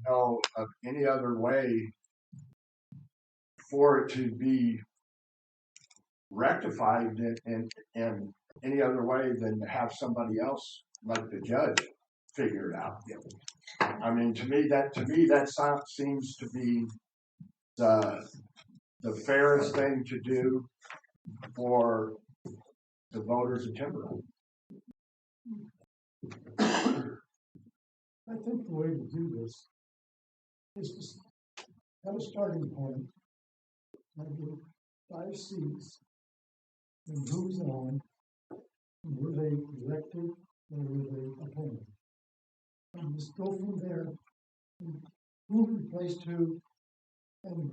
know of any other way for it to be rectified in any other way than to have somebody else, like the judge, figure it out. I mean, to me that seems to be the fairest thing to do for the voters of Timberon. I think the way to do this is to have a starting point, maybe 5 seats, and who's on, and were they elected, or were they appointed? And just go from there, and who replaced who, and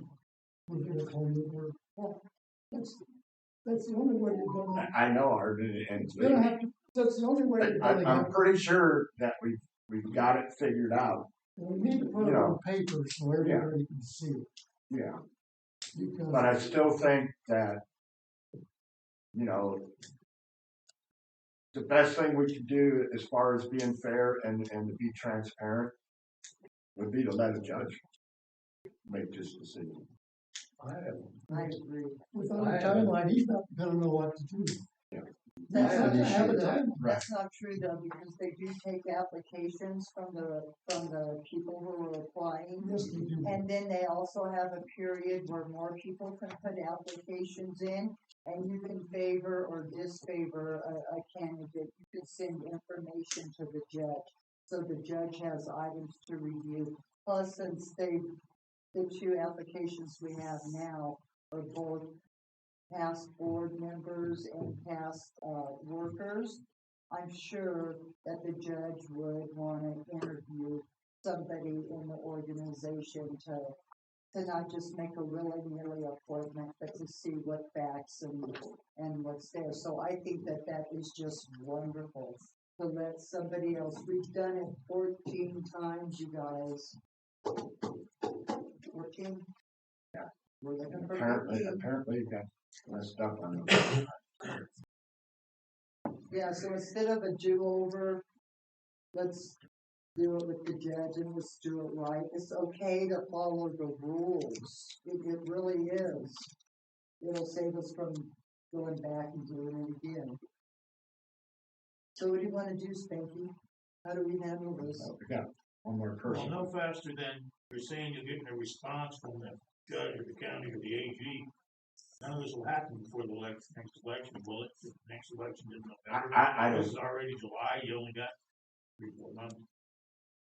were they appointed, or, well, that's the only way you're gonna. I know, Art, and that's the only way you're gonna. I'm pretty sure that we've got it figured out. We need to put it on paper so everybody can see it. Yeah. Because but I still think that, the best thing we could do as far as being fair and to be transparent would be to let a judge make this decision. I agree. Without a timeline, he's not going to know what to do. Yeah. That's not, Right. that's not true though, because they do take applications from the people who are applying. Yes, they do. And then they also have a period where more people can put applications in, and you can favor or disfavor a candidate. You can send information to the judge, so the judge has items to review. Plus, since the 2 applications we have now are both past board members and past workers, I'm sure that the judge would want to interview somebody in the organization to not just make a willy-nilly appointment, but to see what facts and what's there. So I think that is just wonderful to let somebody else. We've done it 14 times, you guys. 14? Yeah. We're looking for 14. Apparently you got less stuff on it. Yeah, so instead of a do-over, let's do it with the judge and let's do it right. It's okay to follow the rules. It really is. It'll save us from going back and doing it again. So what do you want to do, Spanky? How do we handle this? We got one more person. Well, no faster than you're saying you're getting a response from the judge or the county or the AG. None of this will happen before the next election, will it? The next election in November. This is already July. You only got 3-4 months.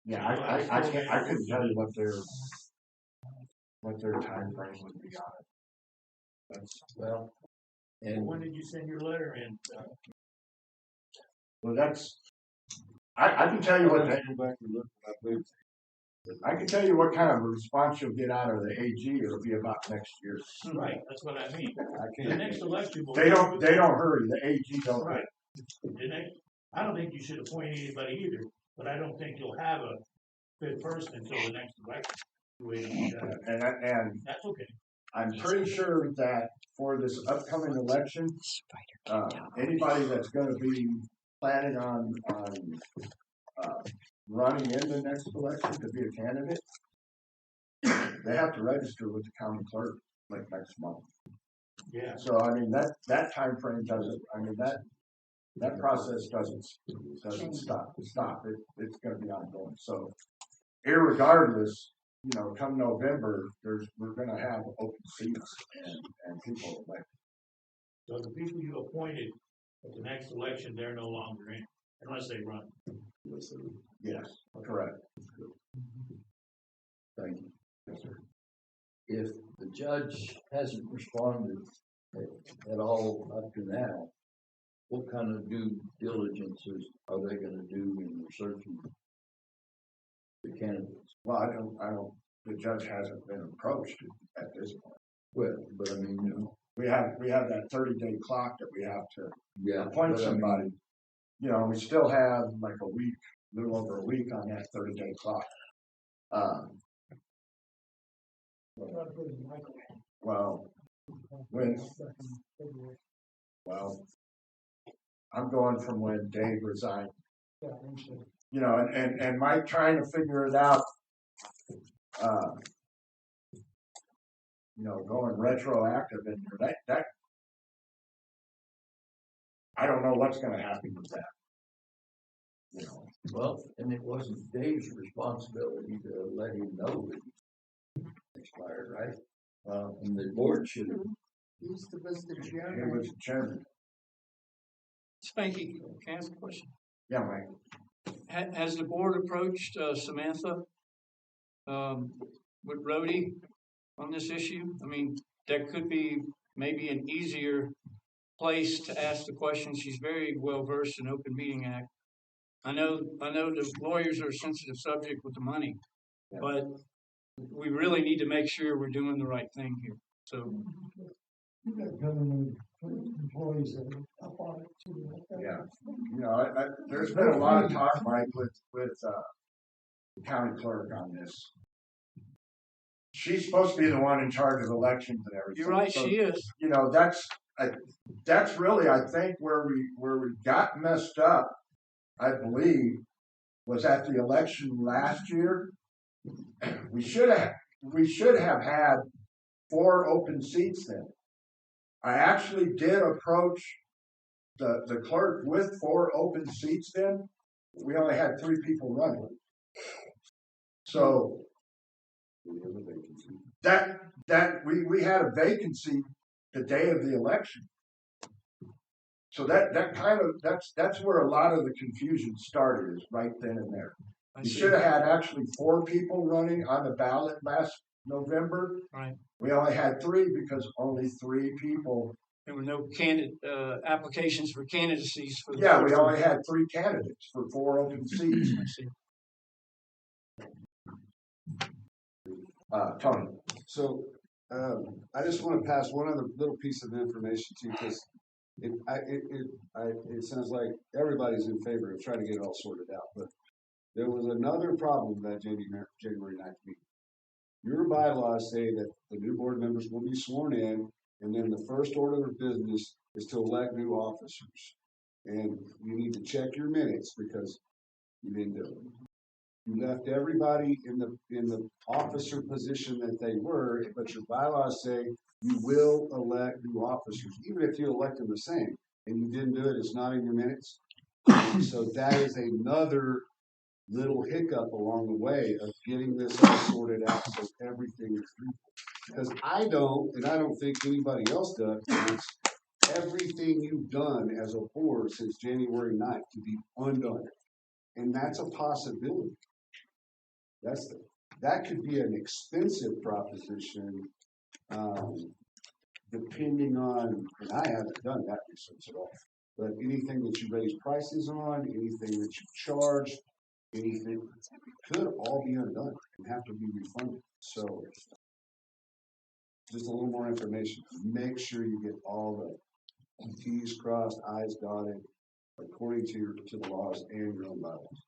Yeah, I couldn't tell you what their time frame would be on it. That's well. And when did you send your letter in? Well, that's. I can tell you what that. I can tell you what kind of a response you'll get out of the AG. It'll be about next year. Right, that's what I mean. The next election. They don't hurry. The AG don't. Right. I don't think you should appoint anybody either, but I don't think you'll have a good person until the next election. And that's okay. I'm pretty sure that for this upcoming election, anybody that's going to be planning on running in the next election to be a candidate, they have to register with the county clerk like next month. Yeah. So I mean that time frame doesn't. I mean that process doesn't stop. It's going to be ongoing. So, irregardless, come November, we're going to have open seats and people elected. So the people you appointed at the next election, they're no longer in, unless they run. Yes, correct. Thank you. Yes, sir. If the judge hasn't responded at all up to now, what kind of due diligences are they going to do in researching the candidates? Well, I don't. The judge hasn't been approached at this point. Well, but I mean, we have that 30-day clock that we have to appoint somebody. We still have like a week, a little over a week on that 30-day clock. I'm going from when Dave resigned. And Mike trying to figure it out going retroactive and that, I don't know what's gonna happen with that. Well, and it wasn't Dave's responsibility to let him know that he expired, right? And the board should have. He's the He chairman. was the chairman. Spanky, can I ask a question? Yeah, Mike. Has the board approached Samantha with Rhodey on this issue? I mean, that could be maybe an easier place to ask the question. She's very well versed in Open Meeting Act. I know the lawyers are a sensitive subject with the money, but we really need to make sure we're doing the right thing here. So. You got government employees that are up on it too. Yeah, there's been a lot of talk, Mike, with the county clerk on this. She's supposed to be the one in charge of elections and everything. You're right, so, she is. That's really, I think, where we got messed up. I believe was at the election last year. We should have had 4 open seats then. I actually did approach the clerk with 4 open seats then. We only had 3 people running. So that we had a vacancy the day of the election. So that's where a lot of the confusion started, is right then and there. We should have had actually 4 people running on the ballot last November. Right. We only had 3 because only 3 people. There were no applications for candidacies for the. Yeah, we only had 3 candidates for 4 open seats. I see. Tony. So I just want to pass one other little piece of information to you, because it sounds like everybody's in favor of trying to get it all sorted out. But there was another problem with that January 9th meeting. Your bylaws say that the new board members will be sworn in, and then the first order of business is to elect new officers. And you need to check your minutes because you didn't do it. You left everybody in the officer position that they were, but your bylaws say you will elect new officers, even if you elect them the same, and you didn't do it. It's not in your minutes. So that is another little hiccup along the way of getting this all sorted out so everything is equal. Because I don't think anybody else does, wants everything you've done as a board since January 9th to be undone. And that's a possibility. That could be an expensive proposition, depending on, and I haven't done that research at all, but anything that you raise prices on, anything that you charge, anything could all be undone and have to be refunded. So just a little more information. Make sure you get all the T's crossed, I's dotted, according to the laws and your own bylaws.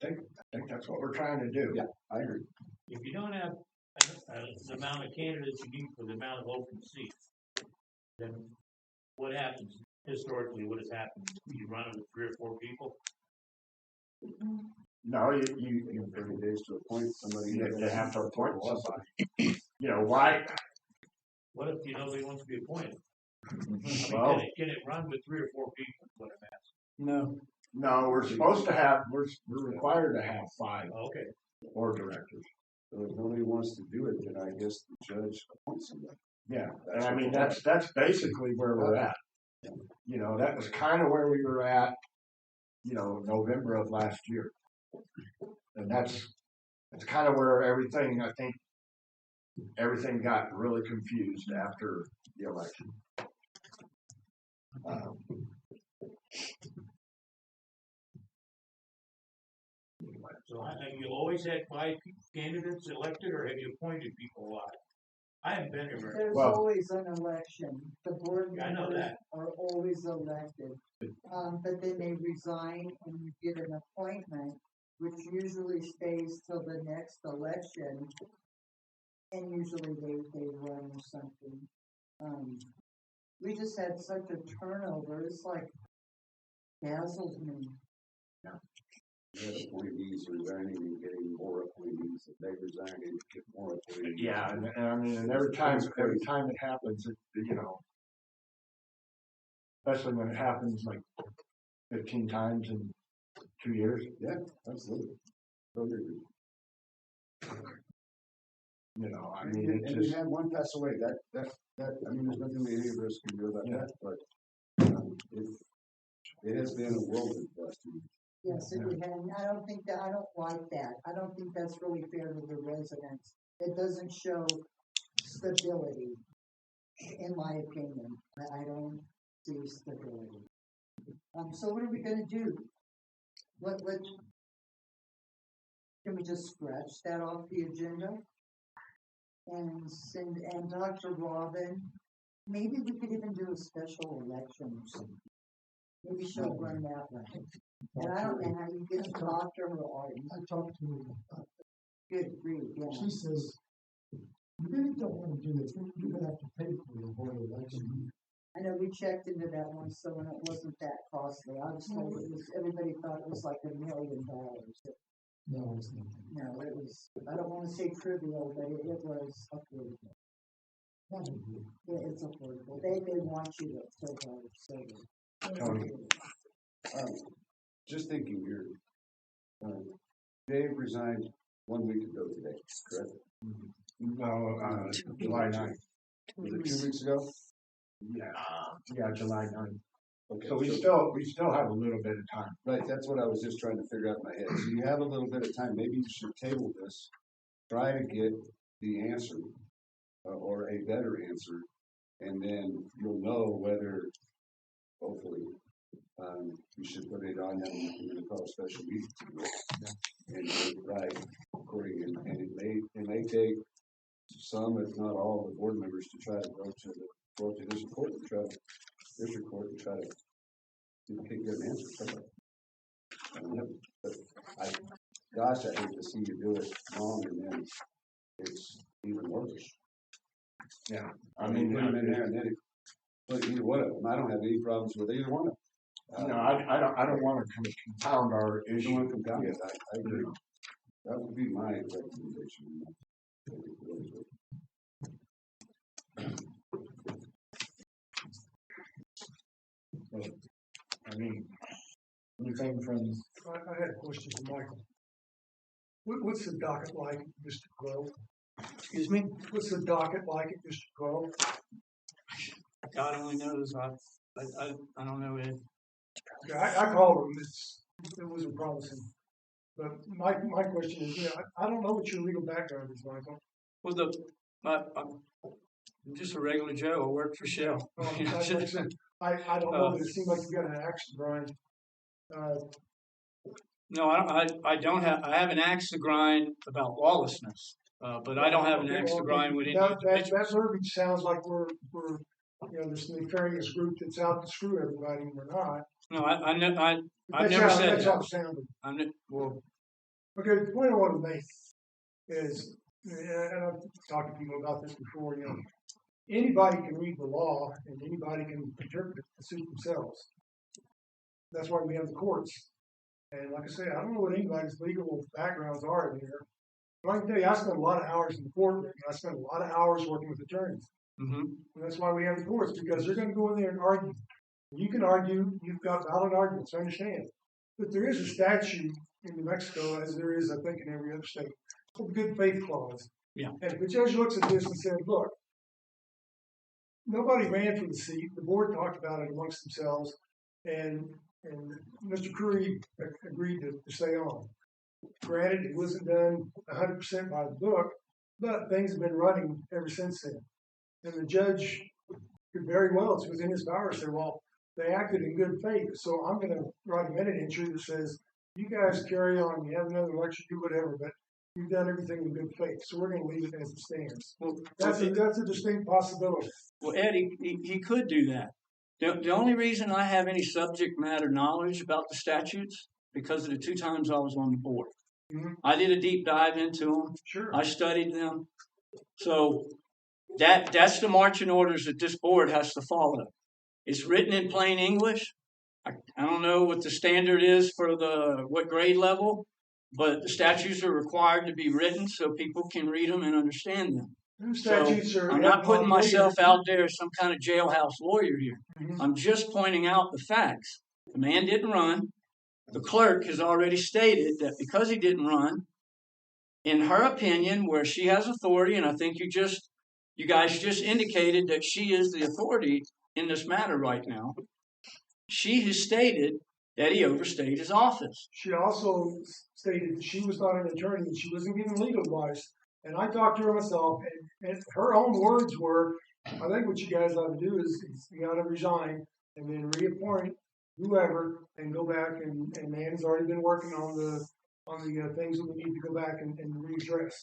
I think that's what we're trying to do. Yeah, I agree. If you don't have the amount of candidates you need for the amount of open seats, then what happens historically? What has happened? You run it with 3 or 4 people. No, you 30 days to appoint somebody. you have to appoint somebody. Why? What if nobody wants to be appointed? Well, can it run with 3 or 4 people? What I'm asking. No. No, we're supposed to have. We're required to have 5 Okay. board directors. So if nobody wants to do it, then I guess the judge appoints somebody. Yeah, and I mean that's basically where we're at. That was kind of where we were at. November of last year, and that's kind of where everything. I think everything got really confused after the election. So have you always had 5 candidates elected, or have you appointed people a lot? I haven't been here very. There's always an election. The board I know members that. are always elected. But then they resign and you get an appointment, which usually stays till the next election. And usually they run or something. We just had such a turnover. It's like dazzles me. We had appointees resigning and getting more appointees, and they resign and get more appointees. Yeah, and I mean, and every time it happens, especially when it happens like 15 times in 2 years. Yeah, absolutely. Totally agree. I mean, And it's we just, had one pass away, I mean, there's nothing any of us can do about that, but, it has been a whirlwind for us. Yes, it would have, and I don't like that. I don't think that's really fair to the residents. It doesn't show stability, in my opinion. I don't see stability. So what are we gonna do? Can we just scratch that off the agenda? And Dr. Robin, maybe we could even do a special election or something. Maybe she'll run that way. And I don't know how you get to talk to her, or I talked to her. good grief, yeah. She says, you really don't want to do this. You're going to have to pay for the whole election. I know we checked into that one, so and it wasn't that costly. I was told everybody thought it was like $1 million. No, it's not. No, it was, I don't want to say trivial, but it was affordable. Yeah, it's affordable. They want you to so hard, Tony. Just thinking here, Dave resigned 1 week ago today, correct? no, July 9th. Was it 2 weeks ago? Yeah, July 9th. Okay, So we still have a little bit of time. right, that's what I was just trying to figure out in my head. So you have a little bit of time, maybe you should table this, try to get the answer, or a better answer, and then you'll know whether, hopefully, you should put it on, and you're gonna call a special meeting to do it. And do it right, according, and it may take some, if not all, the board members to try to go to this court and try to, district court and try to, get an answer. I don't know, but gosh, I hate to see you do it wrong and then it's even worse. Yeah, I mean, put them in there and then but either one of them, I don't have any problems with either one of them. I don't want to compound our You issue. don't want to come down, yes, I agree. That would be my recommendation. I mean, anything from, I had a question for Michael. What's the docket like at District 12? Excuse me? What's the docket like at District 12? God only knows. I don't know, Ed. Okay, I called them. It wasn't promising. But my question is, I don't know what your legal background is, Michael. Well, I'm just a regular Joe. I work for Shell. I don't know, but it seemed like you got an axe to grind. No, I don't have. I have an axe to grind about lawlessness, but I don't have an axe to grind with any. That verbiage sounds like we're this nefarious group that's out to screw everybody, and we're not. No, I've never said that's that. how it sounded. Well, okay, the point I want to make is, and I've talked to people about this before, anybody can read the law and anybody can interpret it to suit themselves. That's why we have the courts. And like I say, I don't know what anybody's legal backgrounds are in here. But I can tell you, I spent a lot of hours in the courtroom. I spent a lot of hours working with attorneys. mm-hmm. And that's why we have the courts, because they're going to go in there and argue. You can argue, you've got valid arguments, I understand. But there is a statute in New Mexico, as there is, I think, in every other state, called the good faith clause. Yeah. And if the judge looks at this and said, look, nobody ran for the seat, the board talked about it amongst themselves, and Mr. Curry agreed to stay on. Granted, it wasn't done 100% by the book, but things have been running ever since then. And the judge could very well, it's within his power, say, well, they acted in good faith, so I'm going to write a minute entry that says, you guys carry on, you have another election, do whatever, but you've done everything in good faith, so we're going to leave it as it stands. Well, that's a distinct possibility. Well, Ed, he could do that. The only reason I have any subject matter knowledge about the statutes, because of the 2 times I was on the board. Mm-hmm. I did a deep dive into them. Sure. I studied them. So that's the marching orders that this board has to follow. It's written in plain English. I don't know what the standard is for what grade level, but the statutes are required to be written so people can read them and understand them. So I'm not putting myself out there as some kind of jailhouse lawyer here. I'm just pointing out the facts. The man didn't run. The clerk has already stated that because he didn't run, in her opinion, where she has authority, and I think you guys just indicated that she is the authority in this matter right now, she has stated that he overstayed his office. She also stated she was not an attorney and she wasn't giving legal advice. And I talked to her myself, and her own words were, I think what you guys ought to do is you ought to resign and then reappoint whoever and go back and Nan's already been working on the things that we need to go back and readdress.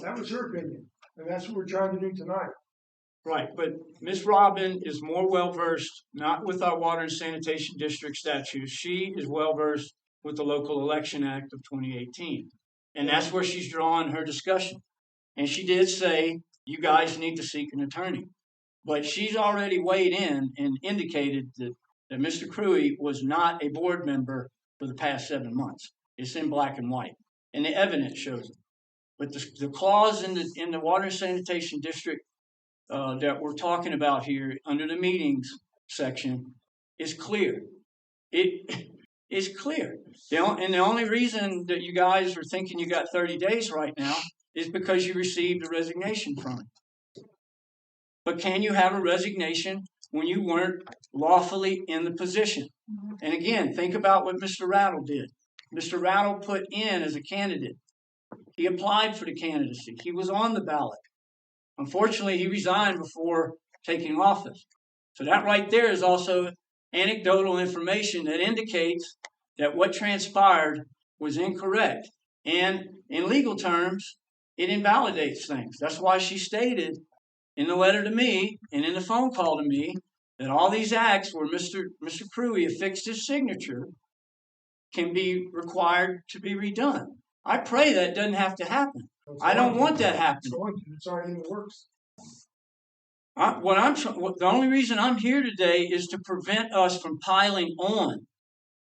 That was her opinion, and that's what we're trying to do tonight. Right, but Ms. Robin is more well-versed, not with our Water and Sanitation District statutes. She is well-versed with the Local Election Act of 2018. And that's where she's drawing her discussion. And she did say, you guys need to seek an attorney. But she's already weighed in and indicated that Mr. Cruey was not a board member for the past 7 months. It's in black and white. And the evidence shows it. But the clause in the Water and Sanitation District that we're talking about here under the meetings section is clear. It is clear. And the only reason that you guys are thinking you got 30 days right now is because you received a resignation from it. But can you have a resignation when you weren't lawfully in the position? And again, think about what Mr. Rattle did. Mr. Rattle put in as a candidate. He applied for the candidacy. He was on the ballot. Unfortunately, he resigned before taking office. So that right there is also anecdotal information that indicates that what transpired was incorrect. And in legal terms, it invalidates things. That's why she stated in the letter to me and in the phone call to me that all these acts where Mr. Cruey affixed his signature can be required to be redone. I pray that doesn't have to happen. I don't want that happening. It's already in the works. The only reason I'm here today is to prevent us from piling on,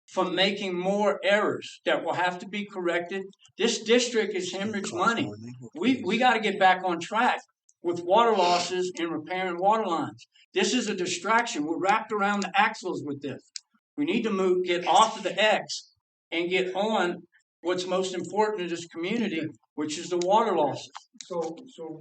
from making more errors that will have to be corrected. This district is hemorrhage money. We got to get back on track with water losses and repairing water lines. This is a distraction. We're wrapped around the axles with this. We need to get off of the X and get on what's most important in this community, which is the water losses. So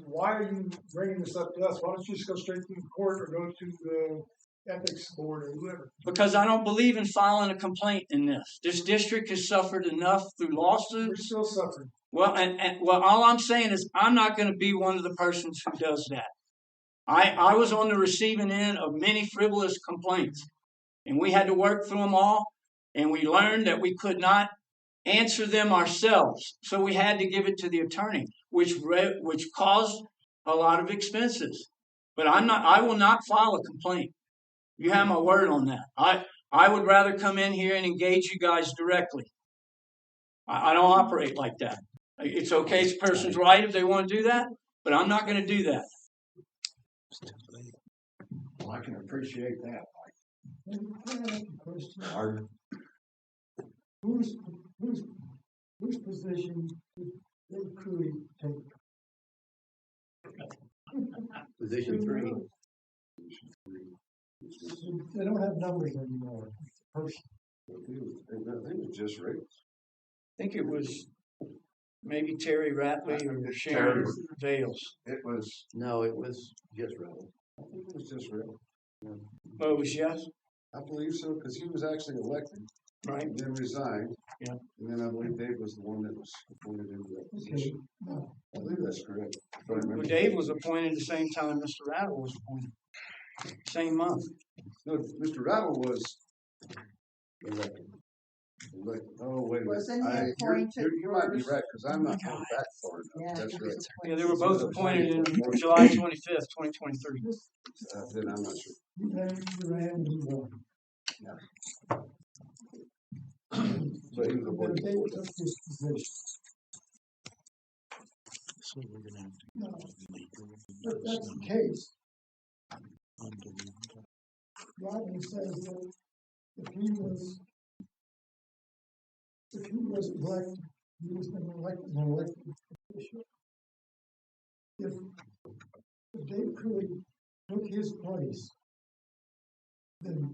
why are you bringing this up to us? Why don't you just go straight to the court or go to the ethics board or whoever? Because I don't believe in filing a complaint in this. This district has suffered enough through lawsuits. We're still suffering. Well, well, all I'm saying is I'm not going to be one of the persons who does that. I was on the receiving end of many frivolous complaints, and we had to work through them all, and we learned that we could not answer them ourselves. So we had to give it to the attorney, which caused a lot of expenses. But I will not file a complaint. You have my word on that. I would rather come in here and engage you guys directly. I don't operate like that. It's okay, it's a person's right if they want to do that, but I'm not going to do that. Well, I can appreciate that. Whose position did Cruey take? Position 3. They don't have numbers anymore. I think it was just Rick. I think it was maybe Terry Ratley or Sharon Vales. It was just Rattle. I think it was just Rick. Oh, it was yes? I believe so, because he was actually elected. Right. And then resigned. Yeah. And then I believe Dave was the one that was appointed into that position. No. I believe that's correct. Well, Dave was appointed the same time Mr. Rattle was appointed. Same month. No, Mr. Rattle was elected. Oh, wait a minute. Wasn't he appointed You might be first? right, because I'm not going back far enough. Yeah, That's he right. was Yeah, they were both appointed in July 25th, 2023. Then I'm not sure. You ran, you won. But he was appointed. They took this position. So we're gonna have to. No. If that's the case, Rodney says that if he was elected, he was an elected official. If Dave Curley took his place, then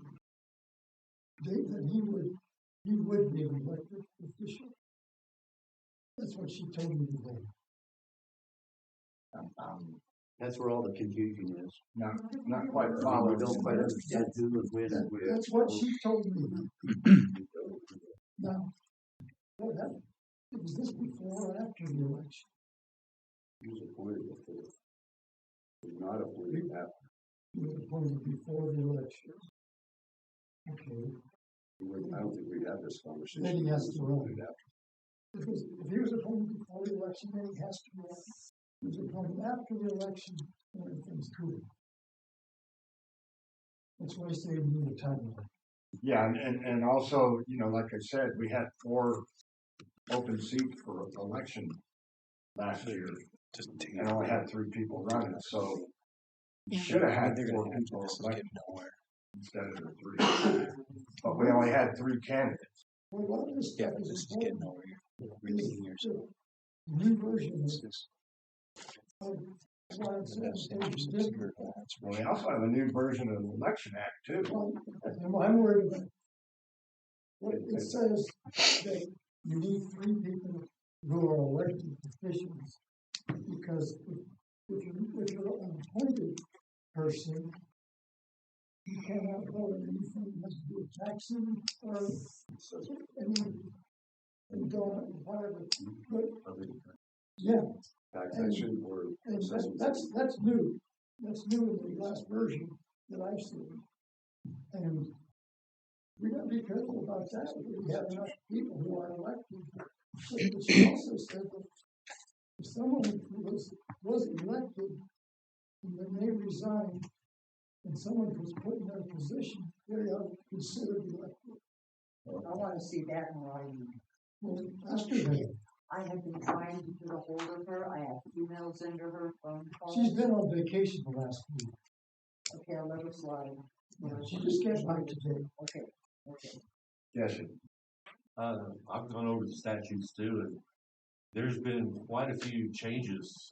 he would be an elected official. That's what she told me today. That's where all the confusion is. Not quite We following. don't quite understand who is when and where. That's what she told me. Now, what happened? Was this before or after the election? He was appointed before. He was not appointed after. He was appointed before the election. Okay. I don't think we'd have this conversation. Then he has to run. Appointed after. If he was appointed before the election, then he has to run. If he was appointed after the election, then everything's cool. That's why I say we need a timeline. Yeah, and also, like I said, we had 4 open seats for election last year, and only had 3 people running, so you should have had 4 people elected instead of the 3. But we only had 3 candidates. Well, a lot of this stuff This is is getting nowhere. repeating yourself. New version of why it says district. Well, we also have a new version of the Election Act too. Well, I'm worried about what it says that you need 3 people who are elected officials, because if you're an appointed person, you cannot vote on anything that has to do with taxing or and go on whatever. But yeah, Taxation or and assessment. that's new. That's new in the last version that I've seen. And we gotta be careful about that. We have enough people who are elected. But she also said that if someone who was elected and then they resigned and someone was put in their position, they are considered elected. I wanna see that in writing. Well, ask her that. I have been trying to get a hold of her, I have emails into her, phone calls. She's been on vacation the last week. Okay, I'll let her slide. She just came back today. Okay. Yes, I've gone over the statutes too, and there's been quite a few changes,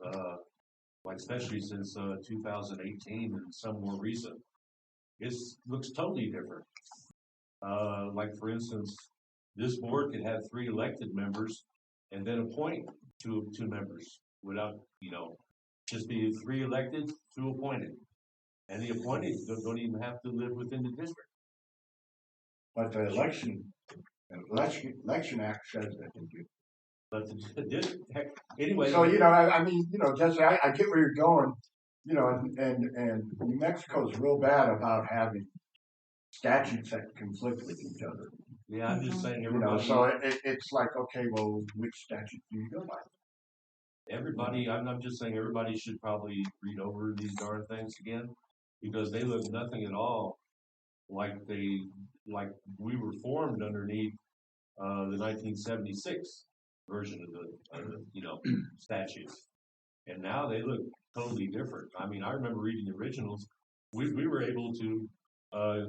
like especially since 2018 and some more recent. It looks totally different. Like for instance, this board could have 3 elected members and then appoint two members without, just be 3 elected, 2 appointed. And the appointed don't even have to live within the district. but the Election Act says that they do. But the district, anyway. So, I mean, Jesse, I get where you're going, and New Mexico's real bad about having statutes that conflict with each other. Yeah, I'm just saying So it's like, okay, well, which statute do you go by? I'm just saying everybody should probably read over these darn things again, because they look nothing at all like we were formed underneath the 1976 version of the statutes, and now they look totally different. I mean, I remember reading the originals. We were able to.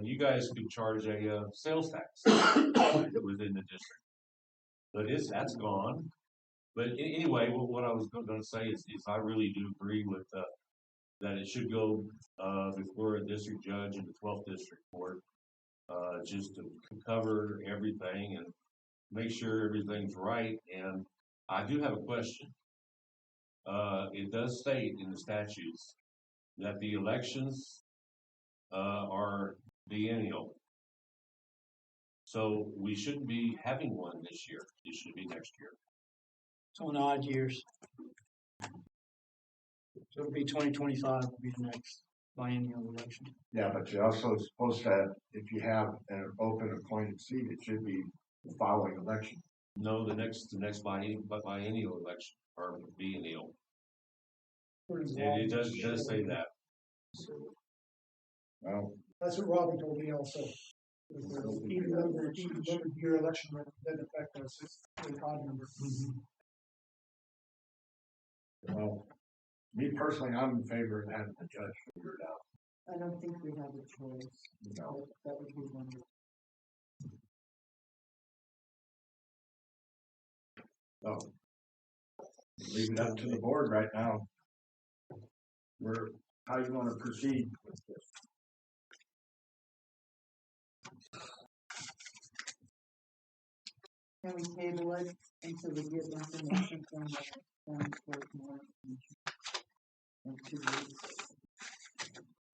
You guys could charge a sales tax within the district, but that's gone. But anyway, what I was going to say is I really do agree with that it should go before a district judge in the 12th district court, just to cover everything and make sure everything's right. And I do have a question. It does state in the statutes that the elections are biennial. So we shouldn't be having one this year. It should be next year. It's on odd years. So it'll be 2025 will be the next biennial election. Yeah, but you're also supposed to have, if you have an open appointed seat, it should be the following election. No, the next biennial election or biennial. It does say that. Well, That's what Robin told me also. Even though your election doesn't affect us, it's the odd number. well, me personally, I'm in favor of having the judge figure it out. I don't think we have a choice. No. That would be wonderful. So, leave it up to the board right now. How you wanna proceed with this? Can we table it until we get information from the county clerk more information? In 2 weeks.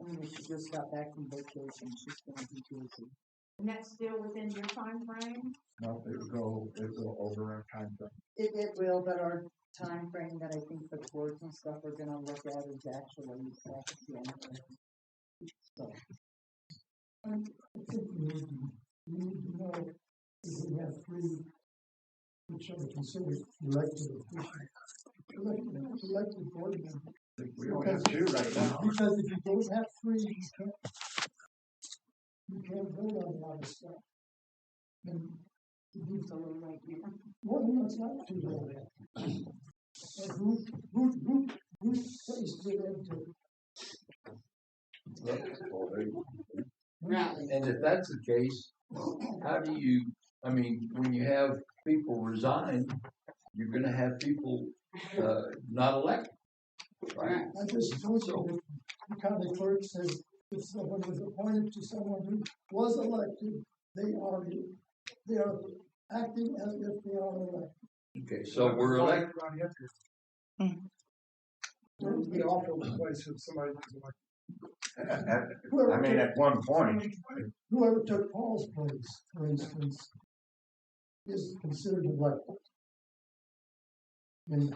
I mean, she just got back from vacation, she's gonna be busy. And that's still within your time frame? No, it will go over our time frame. It will, but our time frame that I think the courts and stuff are gonna look at is actually January. So, I think we need to know if we have three, which are considered elected officials. Elected board members. We only have two right now. Because if you don't have three, you can't vote on a lot of stuff. And It's a little late now. well, no, it's not too late. And who placed it into? Right. And if that's the case, how do you, I mean, when you have people resign, you're gonna have people, not elected. Right? I just told you that the county clerk says if someone is appointed to someone who was elected, they are acting as if they are elected. Okay, so we're elected, We offer the place if somebody was elected. I mean, at one point, Whoever took Paul's place, for instance, is considered elected. And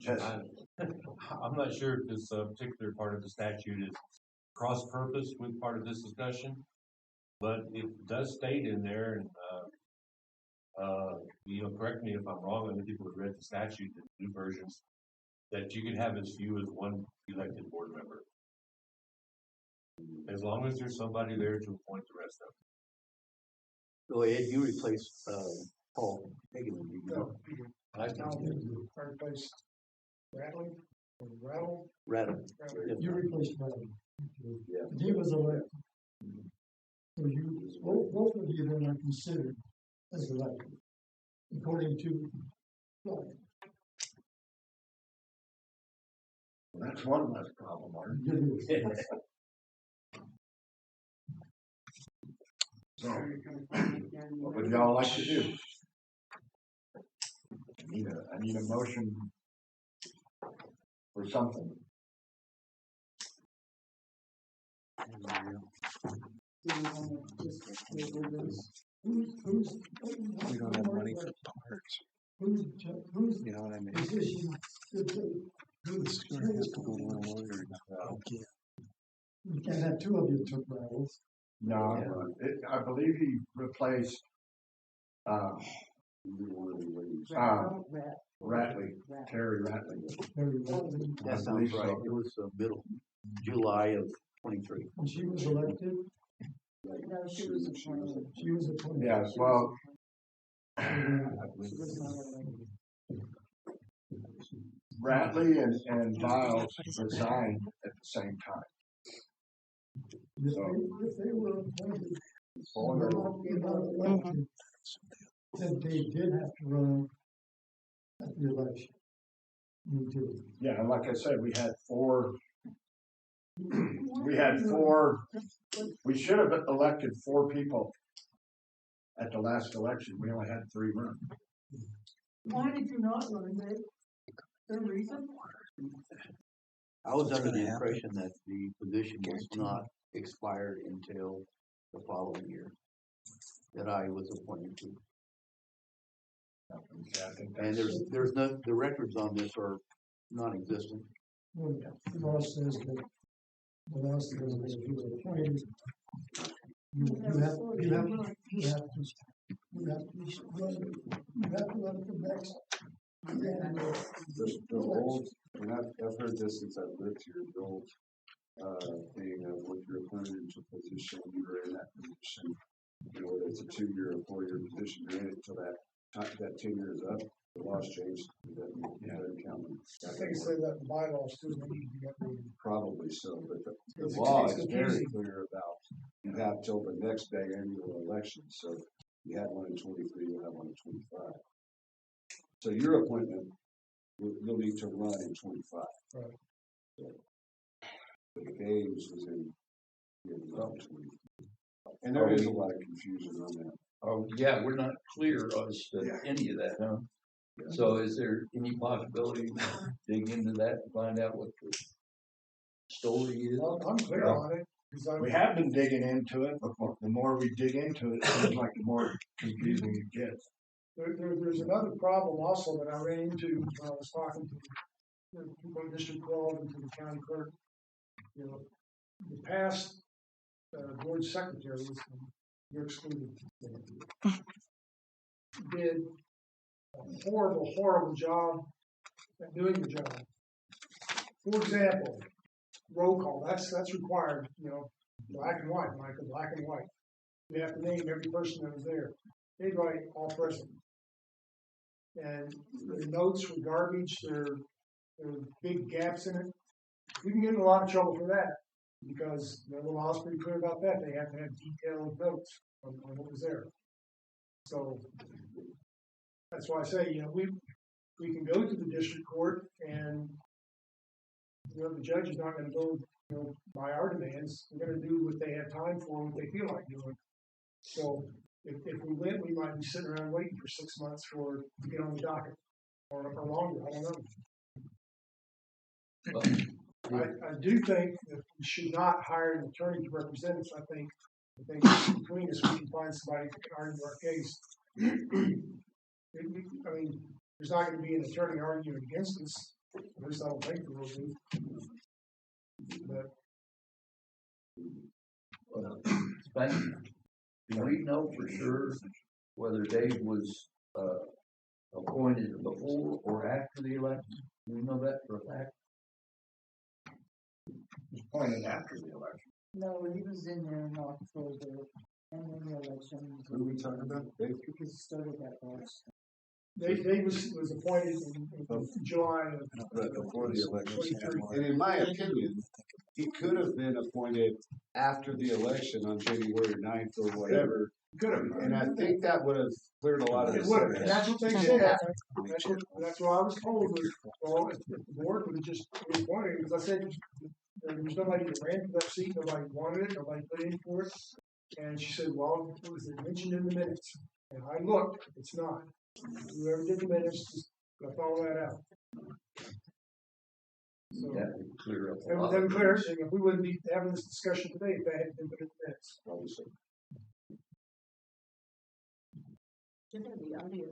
just, I'm not sure if this particular part of the statute is cross-purpose with part of this discussion, but it does state in there, and, correct me if I'm wrong, other people have read the statute, the new versions, that you can have as few as one elected board member. As long as there's somebody there to appoint the rest of them. Go ahead, you replace, Paul Hagan. I replaced Rattle. Rattle. You replaced Rattle. Yeah. He was elected. So both of you then are considered as elected, according to. Well, that's one less problem, Martin. it is. So, what would y'all like to do? I need a motion for something. do we wanna just table this? We don't have money for parks. Who's, You know what I mean? position should they? It's gonna have to go to a lawyer. You can't have two of you took Rattles. No, I believe he replaced, Ratley, Terry Ratley. That sounds right. It was middle July of 23. And she was elected. No, she was appointed. She was appointed. Yes, well, She was not elected. Ratley and Giles resigned at the same time. If they were appointed, were not elected, then they did have to run at the election. You do. Yeah, and like I said, we had four, we should have elected 4 people at the last election. We only had 3 run. Why did you not run, Dave? There a reason? I was under the impression that the position was not expired until the following year that I was appointed to. Yeah, I think And there's no, the records on this are non-existent. Well, the law says that, the law says that if you were appointed, you have to run for next. The old, and I've heard this since I've lived here, the old, thing of when you're appointed into a position, you were in that position, whether it's a 2-year or 4-year position, you're in it until that 10 years up, the laws changed, it doesn't count. I think say that in bylaws too. Probably so, but the law is very clear about, you have till the next day annual election, so You had one in 23, you'll have one in 25. So your appointment, you'll need to run in 25. Right. So, but Dave's was in 20. And there is a lot of confusion on that. Oh, yeah, we're not clear as to any of that, huh? So is there any possibility to dig into that and find out what the story is? Well, I'm clear on it, because We have been digging into it, but the more we dig into it, it seems like the more confusing it gets. there's another problem also that I ran into when I was talking to the people in District 12 and to the county clerk. You know, the past board secretaries, and you're excluded, did a horrible job at doing the job. For example, roll call, that's required, you know, black and white, Michael, black and white. You have to name every person that was there. They'd write all present. And the notes were garbage, there are big gaps in it. We can get in a lot of trouble for that, because the law is pretty clear about that. They have to have detailed notes on what was there. So that's why I say, you know, we can go to the district court, and you know, the judge is not going to go, you know, by our demands. We're going to do what they have time for, what they feel like doing. So if we win, we might be sitting around waiting for 6 months to get on the docket, or longer. I don't know. I do think that we should not hire an attorney to represent us. I think between us we can find somebody that can argue our case. I mean, there's not going to be an attorney arguing against us. At least I don't think there will be. But do we know for sure whether Dave was appointed before or after the election? Do we know that for a fact? He was appointed after the election. No, he was in there in October, and then the election. Who are we talking about? Dave? Because it started that last. Dave was appointed in July of Before the election. 23. And in my opinion, he could have been appointed after the election on January 9th or whatever. Could have. And I think that would have cleared a lot of It this. would have. That's what they said. That's what I was told. Well, if the board would have just reappointed, because I said there was nobody that ran for that seat, nobody wanted it, nobody put in for it. And she said, well, it was mentioned in the minutes. And I looked, it's not. Whoever did the minutes, just gotta follow that out. So That would clear up a that lot. would clear everything. If we wouldn't be having this discussion today if that hadn't been put in the minutes. Obviously. Give her the audio.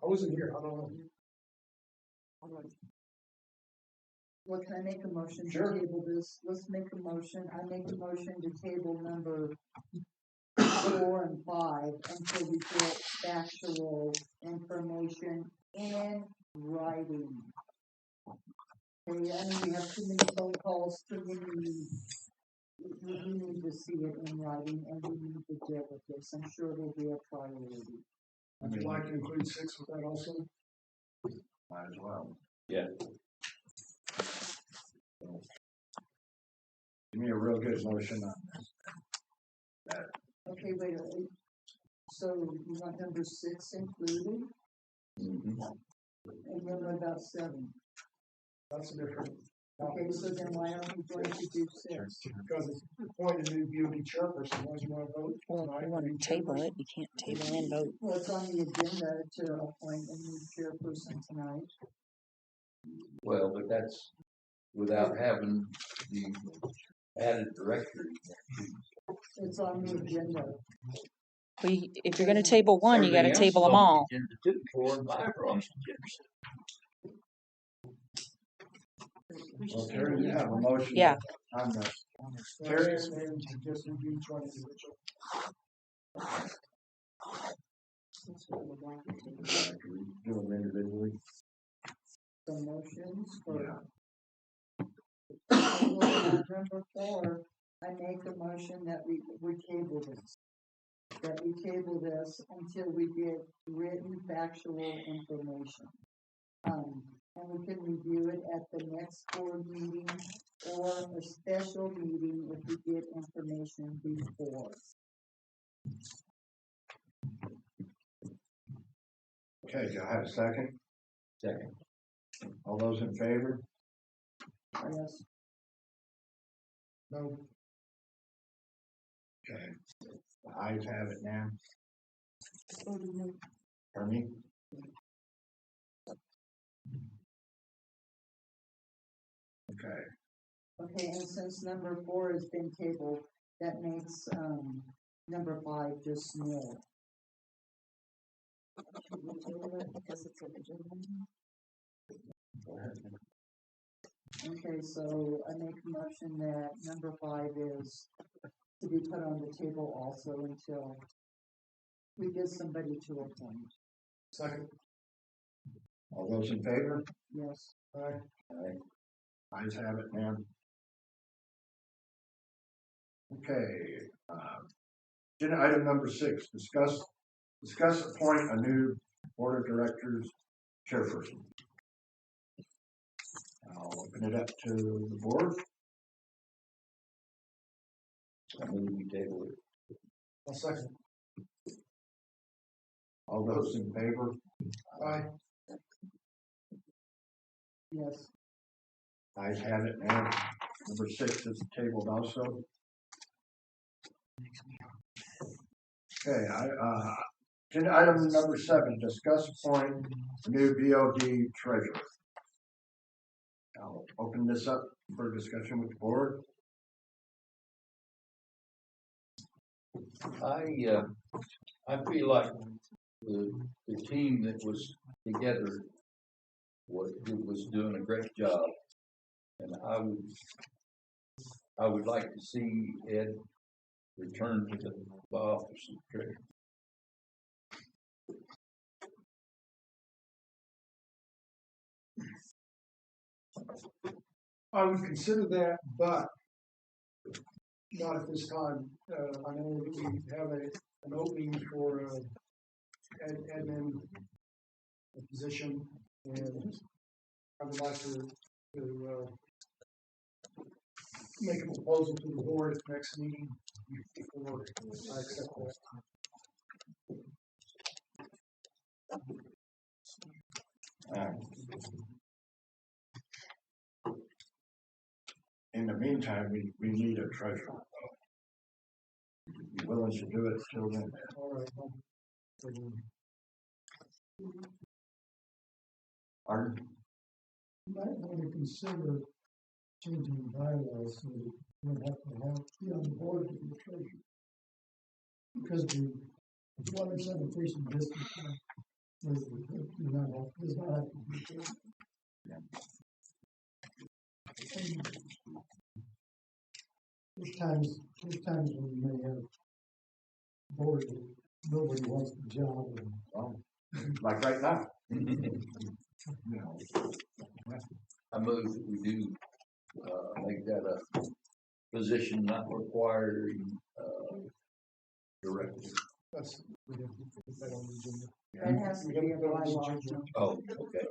I wasn't here, I don't know. Well, can I make a motion Sure. to table this? Let's make a motion. I make a motion to table number 4 and 5 until we get factual information in writing. Okay, I mean, we have too many phone calls, too many. We need to see it in writing, and we need to deal with this. I'm sure it'll be a priority. Would you like to include 6 with that also? Might as well. Yeah. Give me a real good motion on that. Okay, wait, so you want number 6 included? Mm-hmm. And then what about 7? That's a different. Okay, so then why aren't we going to do 6? Because it's appointed new BOD chairperson, why do you want to vote? Well, if you want to table it, you can't table and vote. Well, it's on the agenda to appoint a new chairperson tonight. Well, but that's without having the added directory. It's on the agenda. Well, if you're going to table one, you got to table them all. 4 and 5 are on the agenda. Well, Terry, you have a motion. Yeah. On the, Terry's name to just review each one individually. do them individually. The motions for. Yeah. Number 4, I make a motion that we table this. That we table this until we get written factual information. And we can review it at the next board meeting or a special meeting if we get information before. Okay, do I have a second? Second. All those in favor? Yes, No, Okay, the ayes have it now. So do you. Pardon me? Okay, okay, and since number 4 has been tabled, that makes, number 5 just nil. Because it's an agenda. Okay, so I make a motion that number 5 is to be put on the table also until we get somebody to appoint. second, all those in favor? Yes, aye, Ayes have it, ma'am. Okay, agenda item number 6, discuss appoint a new board of directors chairperson. I'll open it up to the board. I move we table it. I'll second, All those in favor? aye, yes, Ayes have it, ma'am. Number 6 is tabled also. Okay, agenda item number 7, discuss appoint a new BOD treasurer. I'll open this up for discussion with the board. I feel like the team that was together was doing a great job. And I would like to see Ed return to the office of treasurer. I would consider that, but not at this time. I know that we have an opening for admin position, and I would like to make a proposal to the board at the next meeting before I accept that. In the meantime, we need a treasurer. Be willing to do it till then. All right. Pardon? You might want to consider changing the bylaws so that you don't have to be on the board to be treasurer. Because the water sanitation district does not have to be treasurer. There's times when you may have a board that nobody wants the job. Like right now. I move that we do make that a position not requiring director. That's, we have to put that on the agenda. that has to be a bylaw. Oh, okay.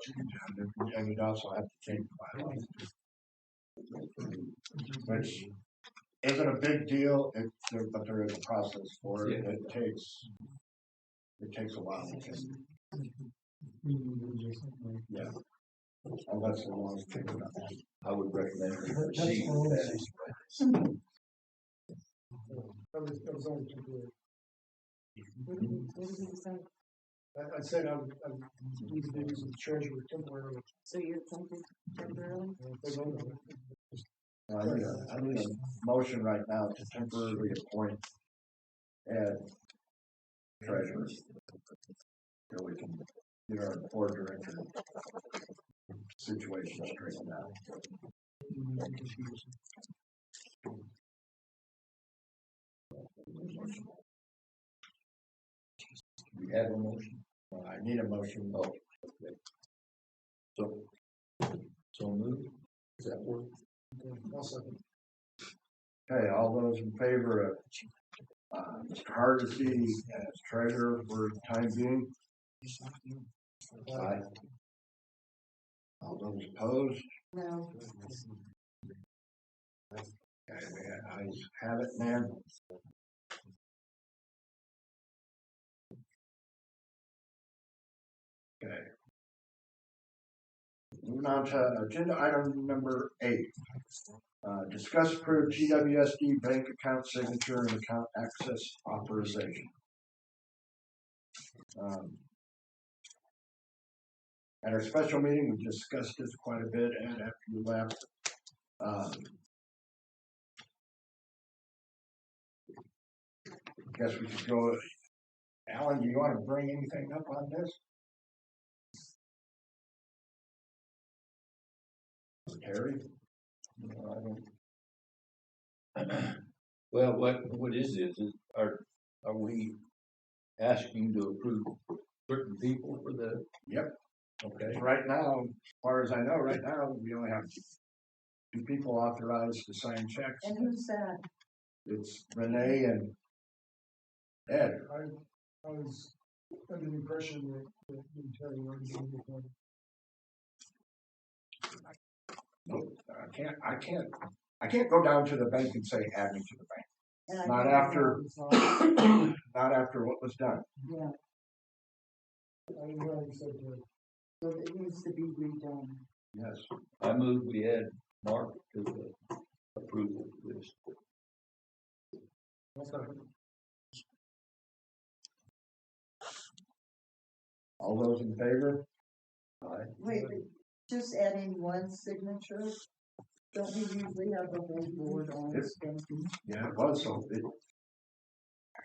And you'd also have to change the bylaws. Which isn't a big deal, but there is a process for it. It takes a while. Yeah. Oh, that's the one. I would recommend we proceed with that. That was only temporary. I said I would need to do some treasurer temporarily. So you're appointed temporarily? I need a motion right now to temporarily appoint Ed treasurer. So we can get our board director situation straightened out. We have a motion. I need a motion. Oh, okay. So move. Does that work? Okay, all those in favor of Mr. Hardesty as treasurer for the time being? Aye. All those opposed? No, Okay, I have it, man. Okay. Moving on to agenda item number 8. Discuss approved GWSD bank account signature and account access authorization. At our special meeting, we discussed this quite a bit, and after you left, guess we could go. Alan, do you want to bring anything up on this? Terry? No, I don't. Well, what is this? Are we asking to approve certain people for the? Yep. Okay. Right now, as far as I know, right now, we only have 2 people authorized to sign checks. And who's that? It's Renee and Ed. I was under the impression that Terry already did it. Nope, I can't go down to the bank and say, add me to the bank. And Not I after, know not after what was done. yeah, I already said that. so it needs to be redone. Yes. I move we add Mark to the approval list. All those in favor? Aye. Wait, but just adding one signature? Don't we usually have the whole board on Yes. banking? Yeah, it was, so It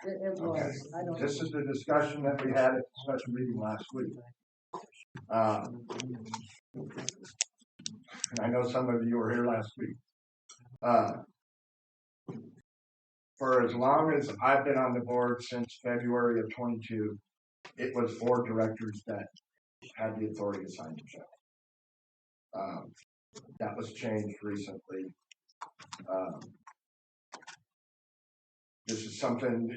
okay. was, I don't. This is the discussion that we had at the special meeting last week. And I know some of you were here last week. For as long as I've been on the board, since February of 22, it was board directors that had the authority to sign the check. That was changed recently. This is something,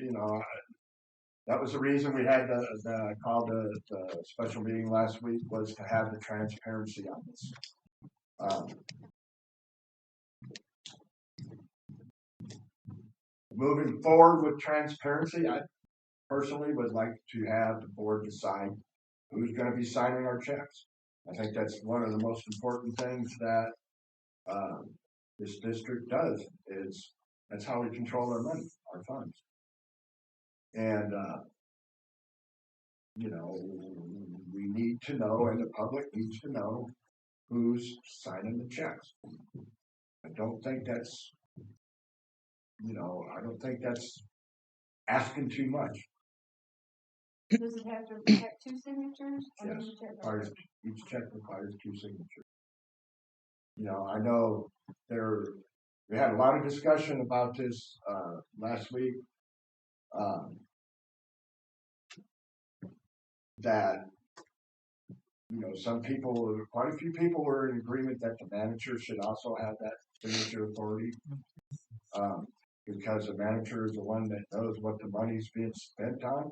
that was the reason we had the call the special meeting last week, was to have the transparency on this. Moving forward with transparency, I personally would like to have the board decide who's going to be signing our checks. I think that's one of the most important things that this district does, is that's how we control our money, our funds. And, we need to know, and the public needs to know, who's signing the checks. I don't think that's asking too much. Does it have to have 2 signatures? Yes, each check requires 2 signatures. I know we had a lot of discussion about this last week. That quite a few people were in agreement that the manager should also have that signature authority, because the manager is the one that knows what the money's being spent on,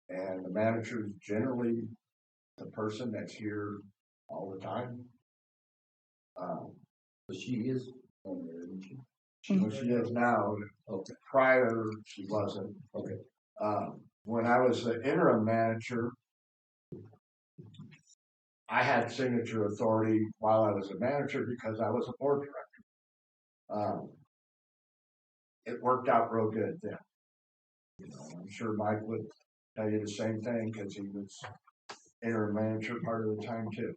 and the manager is generally the person that's here all the time. But she is on there, isn't she? She is now. Okay. Prior, she wasn't. Okay. When I was the interim manager, I had signature authority while I was a manager because I was a board director. It worked out real good then. I'm sure Mike would tell you the same thing because he was interim manager part of the time too.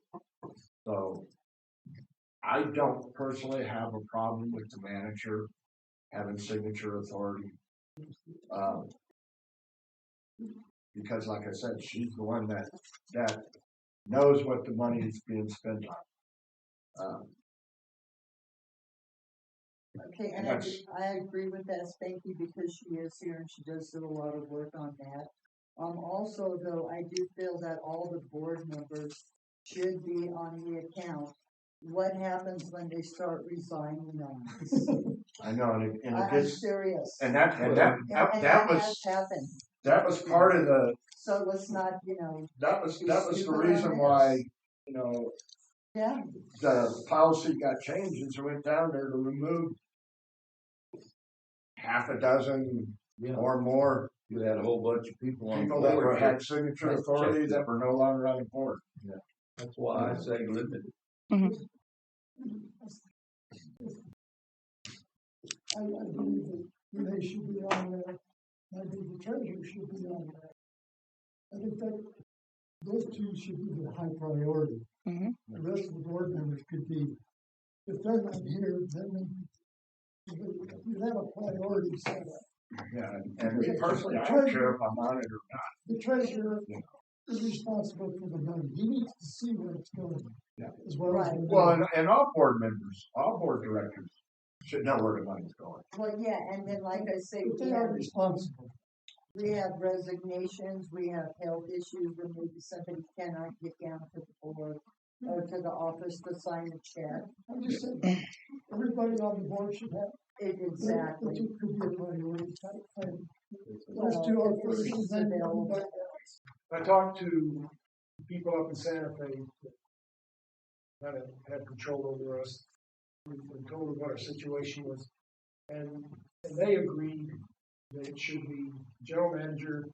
So I don't personally have a problem with the manager having signature authority. Because like I said, she's the one that knows what the money is being spent on. Okay, and I agree with that, Spanky, because she is here and she does do a lot of work on that. Also, though, I do feel that all the board members should be on the account. What happens when they start resigning on us? I know, and it I'm gets serious. and that has happened. That was part of the. So let's not, That was the stupid reason on why, this. Yeah. the policy got changed, and so went down there to remove half a dozen Yeah, or more you had a whole bunch of people on people that were, board. had signature authority that were no longer on the board. That's why I say limited. I believe that they should be on there, I think the treasurer should be on there. I think that those two should be the high priority. Mhm. The rest of the board members could be, if they're not here, then you have a priority set up. Yeah, and me personally, I don't care if I'm on it or not. The treasurer is responsible for the money, he needs to see where it's going. Yeah. As well as. Right. Well, and all board members, all board directors should know where the money's going. Well, yeah, and then like I say, But they are responsible. we have resignations, we have health issues, when maybe somebody cannot get down to the board or to the office to sign a check. I'm just saying, everybody on the board should have. Exactly. It could be a priority type thing. Well, Those two are if first, and it's then available. everybody else. I talked to people up in Santa Fe that had control over us. We told them what our situation was, and they agreed that it should be general manager,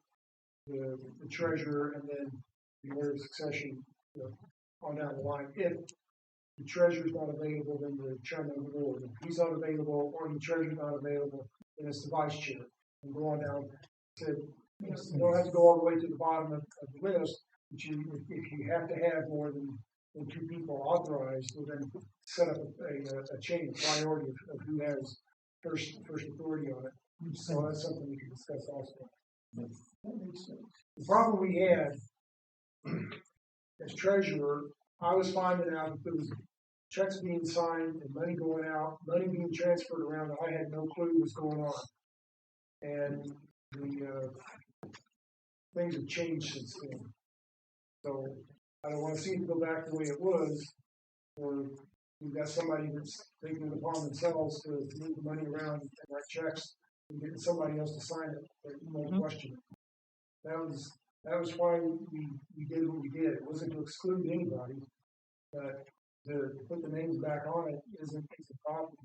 the treasurer, and then the order of succession, on down the line. If the treasurer's not available, then the chairman of the board. If he's not available, or the treasurer's not available, then it's the vice chair. And go on down. Said, you don't have to go all the way to the bottom of the list, but if you have to have more than two people authorized, well, then set up a chain of priority of who has first authority on it. So that's something we can discuss also. That makes sense. The problem we had as treasurer, I was finding out that there was checks being signed and money going out, money being transferred around that I had no clue was going on. And the things have changed since then. So I don't want to see it go back the way it was, where we've got somebody that's taking it upon themselves to move the money around and write checks and getting somebody else to sign it, but no question. That was why we did what we did. It wasn't to exclude anybody, but to put the names back on it isn't a problem.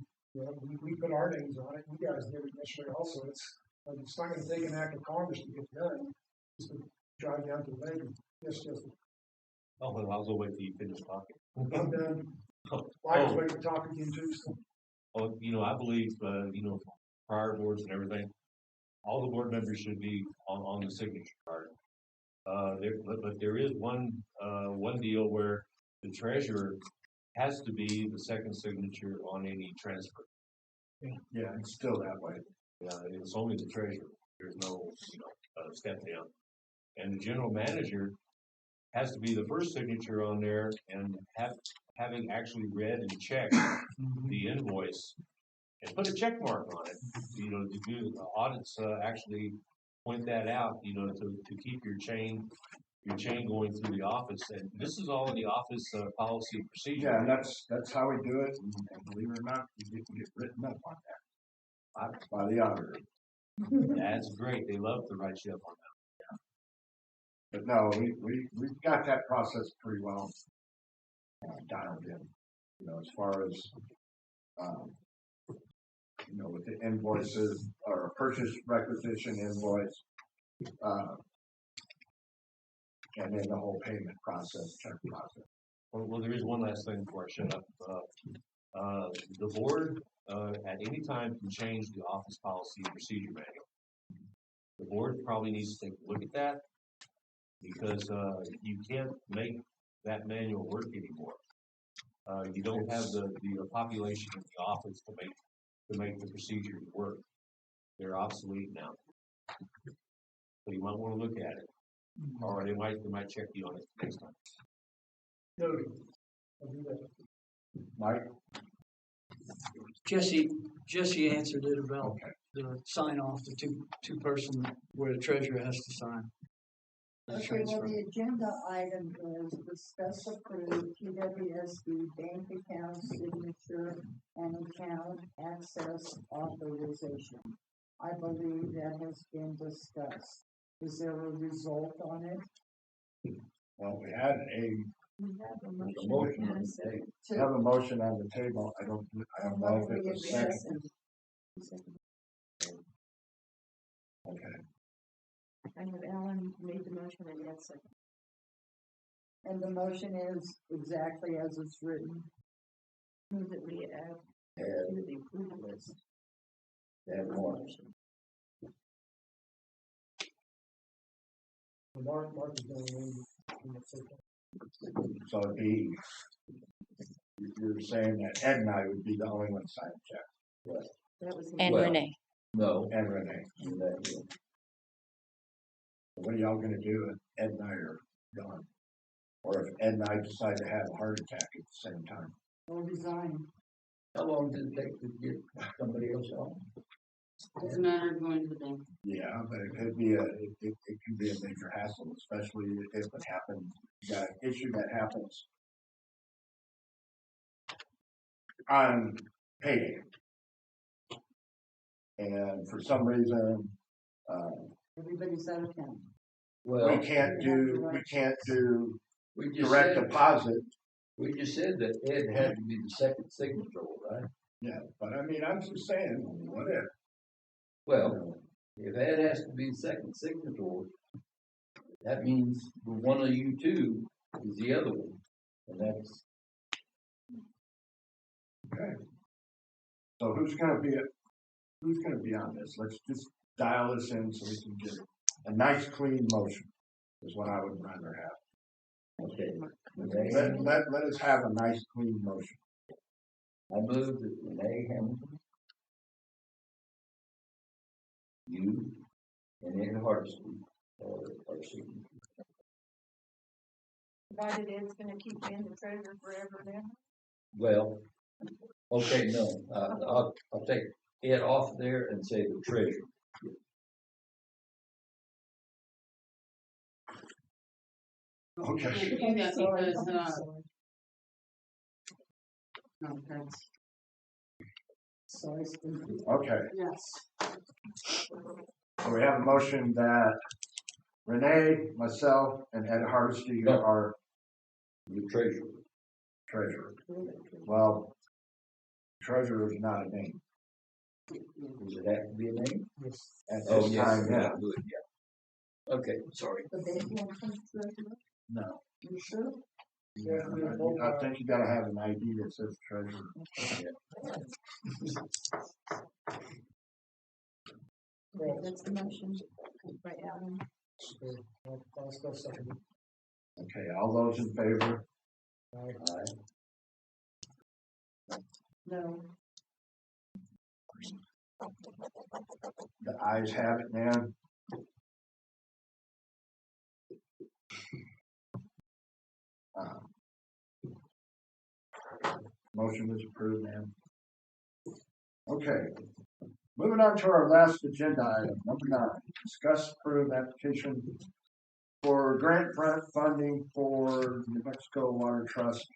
We put our names on it. You guys did it yesterday also. It's not going to take an act of Congress to get done. Just to drive down to the lake. Yes, Justin. Oh, well, I'll go wait till you finish talking. I'm done. Michael's waiting to talk again too. So. Oh, I believe, prior boards and everything, all the board members should be on the signature card. But there is one deal where the treasurer has to be the second signature on any transfer. Yeah, it's still that way. Yeah, it's only the treasurer. There's no, step down. And the general manager has to be the first signature on there and having actually read and checked the invoice and put a check mark on it. To do the audits, actually point that out. To keep your chain going through the office. And this is all in the office policy and procedure. Yeah, and that's how we do it. And believe it or not, we get written up on that by the auditor. That's great. They love to write you up on that. But no, we've got that process pretty well dialed in. As far as with the invoices or a purchase requisition invoice, and then the whole payment process, check process. Well, there is one last thing before I shut up. The board at any time can change the office policy and procedure manual. The board probably needs to take a look at that because you can't make that manual work anymore. You don't have the population in the office to make the procedures work. They're obsolete now. So you might want to look at it, or they might check you on it next time. Noted. I'll do that. Mike? Jesse answered it about the sign off, the two person where the treasurer has to sign. Okay, well, the agenda item is discuss approve TWSD bank account signature and account access authorization. I believe that has been discussed. Is there a result on it? Well, we had There's a motion on the table. I have a motion on the table. I don't know if it was second. Okay. I have Alan made the motion and Ed second. And the motion is exactly as it's written. Move that we add Add, to the approval list. add one. Mark is going in the second. So it'd be, you're saying that Ed and I would be the only ones signing checks. That was. And Well, Renee. No. And Renee. And that, yeah. What are y'all gonna do if Ed and I are gone? Or if Ed and I decide to have a heart attack at the same time? Or resign. How long did it take to get somebody else on? Doesn't matter going to the bank. Yeah, but it could be it can be a major hassle, especially if it happens, you got an issue that happens on payday. And for some reason, Everybody's out of town. Well, we can't do we just direct said, deposit. we just said that Ed had to be the second signature, right? Yeah, but I mean, I'm just saying, what if? Well, if Ed has to be the second signature, that means the one of you two is the other one. And that's, Okay. So who's gonna be on this? Let's just dial this in so we can get a nice clean motion is what I would rather have. okay. Let us have a nice clean motion. I move that Renee Hamilton, you, and Ed Hardesty are signature. Provided Ed's gonna keep being the treasurer forever then. Well, okay, no, I'll take Ed off there and say the treasurer. Okay. Do that because, no, that's, Sorry, Steve. Okay. Yes. So we have a motion that Renee, myself, and Ed Hardesty are The treasurer. treasurer. Well, treasurer is not a name. Does it have to be a name? At Oh, this yes, time, yeah. good, yeah. Okay, sorry. The bank won't come to No. you sure? Yeah, I think you gotta have an ID that says treasurer. okay, that's the motion by Alan. I'll still second. Okay, all those in favor? Aye. No. The ayes have it, man. Motion is approved, man. Okay. Moving on to our last agenda item, number 9. Discuss approve application for grant funding for New Mexico Water Trust.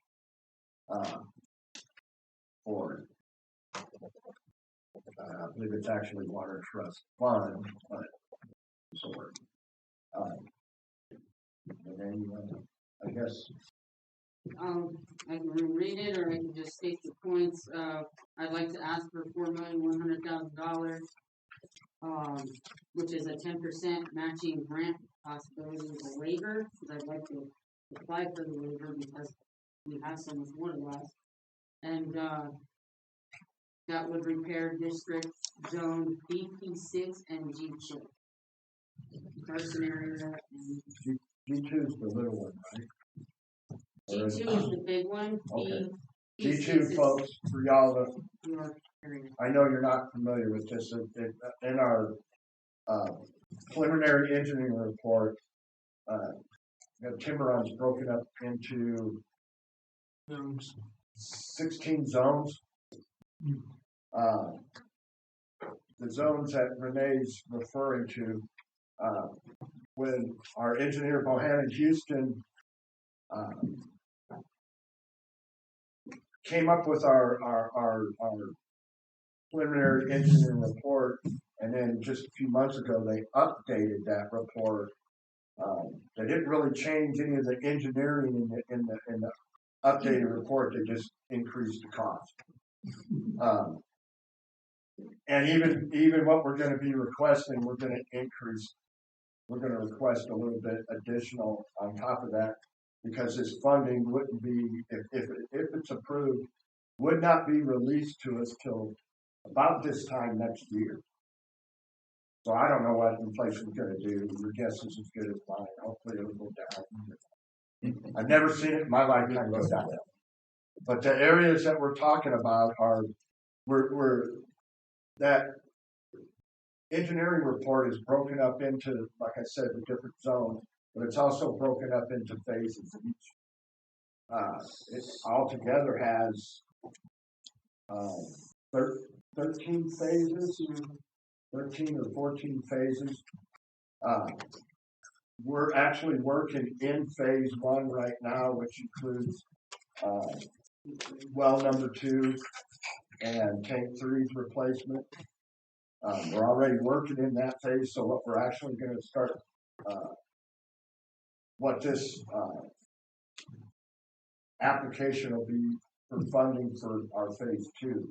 For I believe it's actually Water Trust Fund, but sort. And then you want to, I guess. I can reread it, or I can just state the points. I'd like to ask for $4,100,000, which is a 10% matching grant possibility with a waiver, because I'd like to apply for the waiver because we have so much water loss. And, that would repair district zone BP6 and G2. Carson area and G2 is the little one, right? G2 is the big one. Okay. B6 G2, is folks, for y'all that York area. I know you're not familiar with this. In our preliminary engineering report, Timberon's broken up into 16 zones. The zones that Renee's referring to, when our engineer Bohannon Houston came up with our preliminary engineering report, and then just a few months ago they updated that report They didn't really change any of the engineering in the updated report, they just increased the cost. And even what we're gonna be requesting, we're gonna request a little bit additional on top of that, because this funding wouldn't be, if it's approved, would not be released to us till about this time next year. So I don't know what inflation's gonna do, your guess is as good as mine, hopefully it'll go down. I've never seen it in my lifetime go down. But the areas that we're talking about are, that engineering report is broken up into, like I said, the different zones, but it's also broken up into phases each. It altogether has 13 phases, 13 or 14 phases. We're actually working in phase 1 right now, which includes well number 2 and tank 3's replacement. We're already working in that phase, so what we're actually going to start, what this application will be for funding for our phase 2,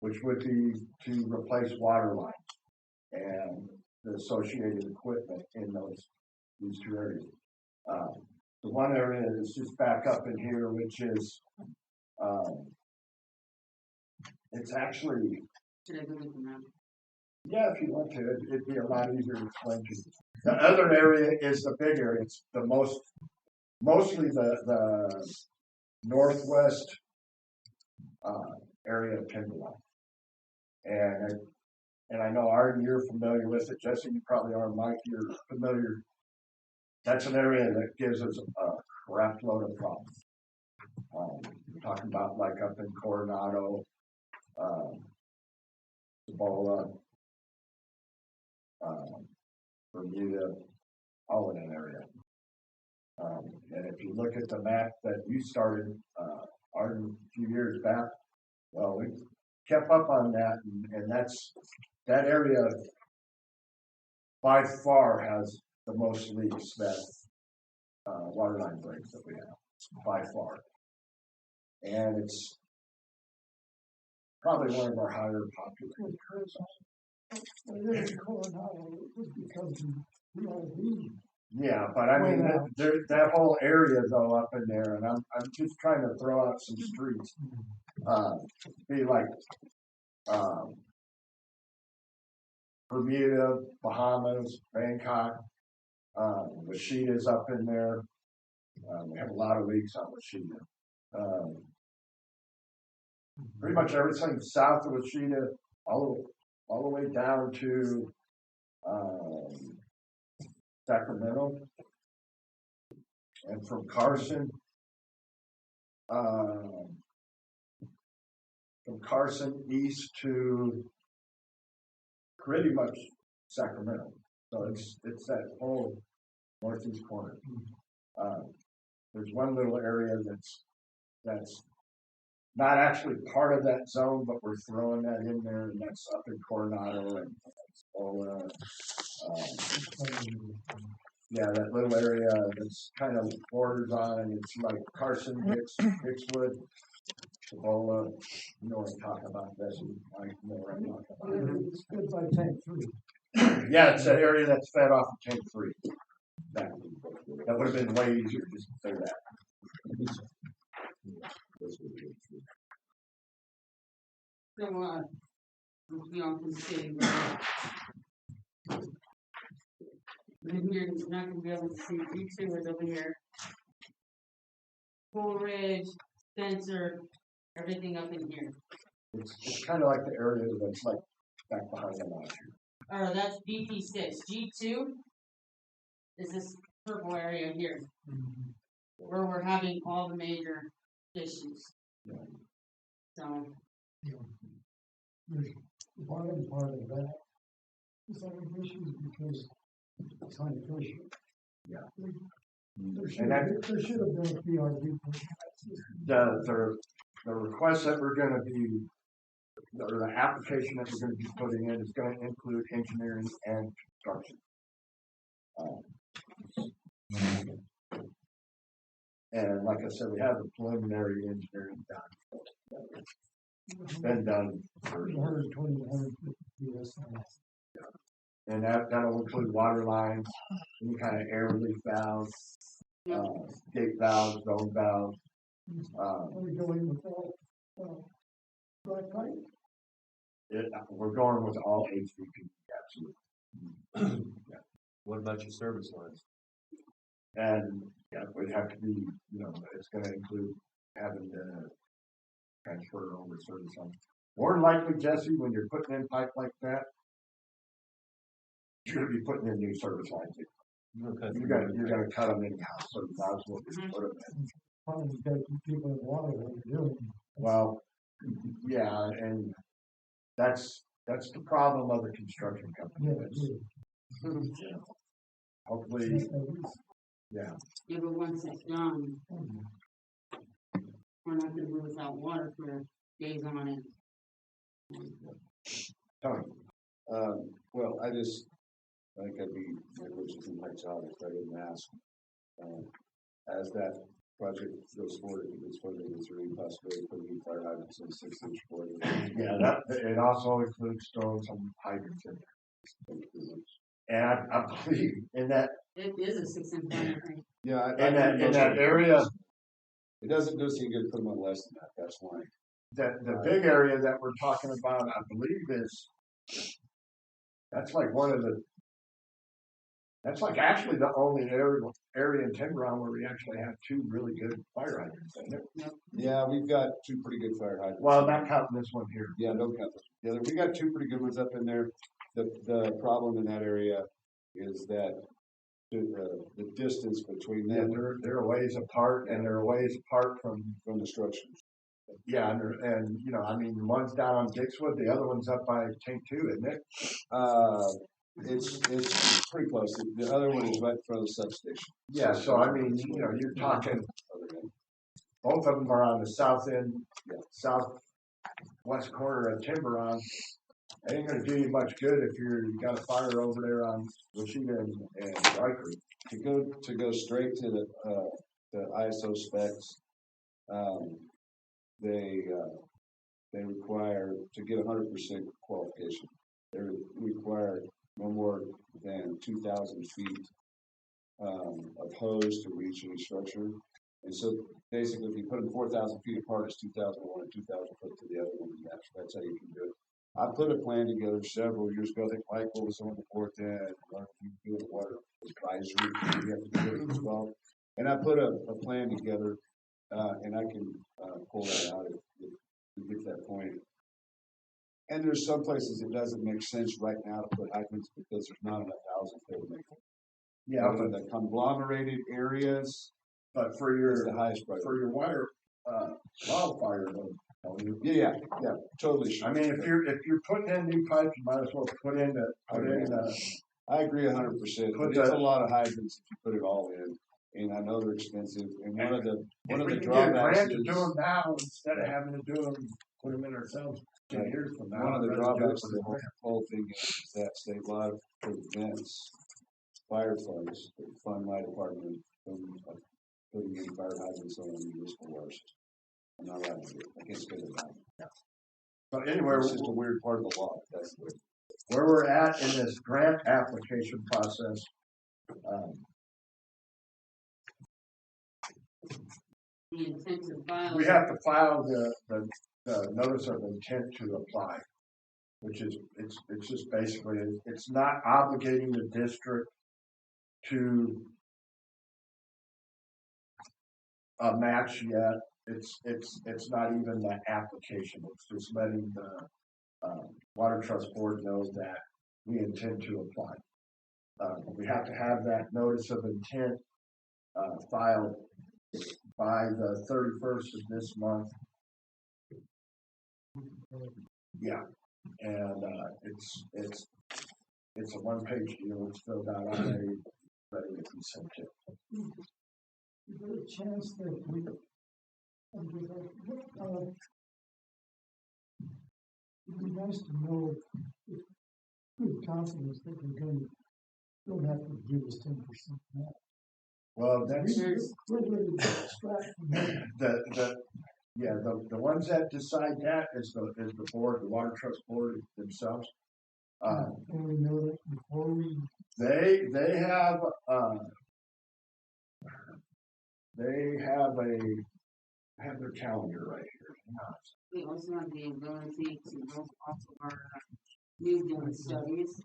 which would be to replace water lines and the associated equipment in these 2 areas. The one area is just back up in here, which is, it's actually, Should I go with the map? yeah, if you want to, it'd be a lot easier to explain to you. The other area is the big area. It's the mostly the northwest area of Timberon. And I know Arden, you're familiar with it. Jesse, you probably are. Mike, you're familiar. That's an area that gives us a crap load of problems. We're talking about like up in Coronado, Cibola, Bermuda, all in that area. And if you look at the map that you started, Arden, a few years back, well, we kept up on that, and that area by far has the most leaks that waterline breaks that we have, by far. And it's probably one of our higher populated. Yeah, but I mean, that whole area though up in there, and I'm just trying to throw out some streets. Be like Bermuda, Bahamas, Bangkok, Washida's up in there. We have a lot of leaks on Washida. Pretty much everything south of Washida, all the way down to Sacramento, and from Carson east to pretty much Sacramento. So it's that whole northeast corner. There's one little area that's not actually part of that zone, but we're throwing that in there, and that's up in Coronado and yeah, that little area that's kind of borders on, it's like Carson, Hickswood, Cibola, you know what I'm talking about, Bessie. I know what I'm talking about. It's good by tank 3. Yeah, it's that area that's fed off of tank 3. That would have been way easier just to say that. So, you know, from the city, right? And you're not gonna be able to see, you see what's over here. Coleridge, Spencer, everything up in here. It's kind of like the area that's like back behind the last year. Or that's BP6. G2 is this purple area here, where we're having all the major issues. Yeah. So. The bottom part of that is having issues because it's sanitation. Yeah. There should have been a PRD. The request that we're going to be, or the application that we're going to be putting in is going to include engineering and construction. And like I said, we have the preliminary engineering done. It's been done. For, 120, 150 US. and that'll include water lines, any kind of air relief valves, gate valves, zone valves. Are we going with all, black pipe? We're going with all HVP, absolutely. Yeah. What about your service lines? And yeah, it would have to be, it's going to include having to transfer over service lines. More than likely, Jesse, when you're putting in pipe like that, you're going to be putting in new service lines. You're going to cut them anyhow, so you might as well just put them in. Probably got to keep people in water what you're doing. Well, yeah, and that's the problem of the construction company. Yeah, Hopefully, yeah. Yeah, but once it's done, we're not gonna be without water for days on end. Tony. Well, I think I'd be negligent in my job if I didn't ask. As that project goes forward, if it goes forward, is there any possibility of putting fire hydrants in 6-inch board? Yeah, it also includes throwing some hydrants in there. And I believe in that. It is a 6-inch hydrant, right? Yeah, in that area. It doesn't do us any good to put them on less than that. That's why. The big area that we're talking about, I believe, that's like actually the only area in Timberon where we actually have two really good fire hydrants in it. Yeah, we've got two pretty good fire hydrants. Well, not counting this one here. Yeah, don't count this. Yeah, we got two pretty good ones up in there. The problem in that area is that the distance between them. Yeah, they're a ways apart, and they're a ways apart from the structures. Yeah, and one's down on Dixwood, the other one's up by Tank 2, isn't it? It's pretty close. The other one is right in front of the substation. Yeah, so you're talking. Both of them are on the south end, southwest corner of Timberon. It ain't gonna do you much good if you got a fire over there on Washita and Riker. To go straight to the ISO specs, they require to get 100% qualification. They require no more than 2,000 feet of hose to reach any structure. And so basically, if you put them 4,000 feet apart, it's 2,001 and 2,000 foot to the other one. That's how you can do it. I put a plan together several years ago. I think Michael was on the board then. You do the water advisory. You have to do it as well. And I put a plan together, and I can pull that out if we get to that point. And there's some places it doesn't make sense right now to put hydrants because there's not enough housing there to make it. Yeah, but the conglomerated areas. But for your the highest priority. For your water wildfire, yeah, totally. Sure. I mean, if you're putting in new pipes, you might as well put in. I agree 100%. It's a lot of hydrants if you put it all in, and I know they're expensive. And one of the drawbacks to do them now instead of having to do them, put them in ourselves 10 years from now. One of the drawbacks of the whole thing is that state law prevents firefighters that fund my department from putting any fire hydrants on municipal water system. I'm not allowed to do it. I can't spend it out. Yeah. But anyway, it's just a weird part of the law. That's where we're at in this grant application process. We have to file the notice of intent to apply, which is it's just basically it's not obligating the district to a match yet. It's not even the application. It's just letting the Water Trust Board know that we intend to apply. We have to have that notice of intent filed by the 31st of this month. Yeah, and it's a one-page deal. It's filled out already, ready to be sent to. Is there a chance that we it'd be nice to know with confidence that we're going to don't have to do this 10% now. Well, that's, There's, We're ready to extract from them. the ones that decide that is the board, the water trust board themselves. Can we know that before we? They have I have their calendar right here. we also have the ability to also our new build studies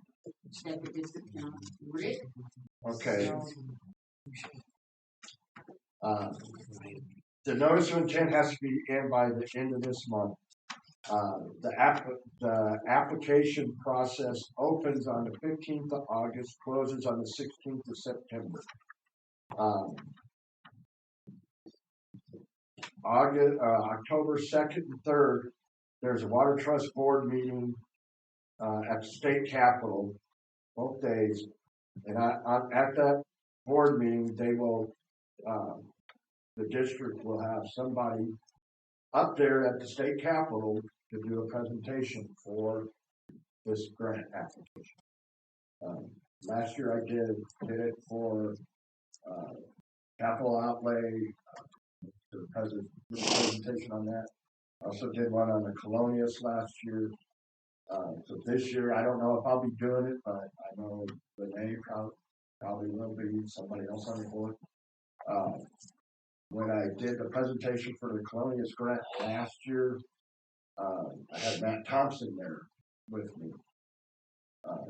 that the district can afford it. Okay. So, The notice of intent has to be in by the end of this month. The application process opens on the 15th of August, closes on the 16th of September. October 2nd and 3rd, there's a water trust board meeting at the state capitol, both days. And at that board meeting, they will, the district will have somebody up there at the state capitol to do a presentation for this grant application. Last year I did it for capital outlay, the presentation on that. I also did one on the Colonius last year. So this year, I don't know if I'll be doing it, but I know Renee probably will be, somebody else on the board. When I did the presentation for the Colonius grant last year, I had Matt Thompson there with me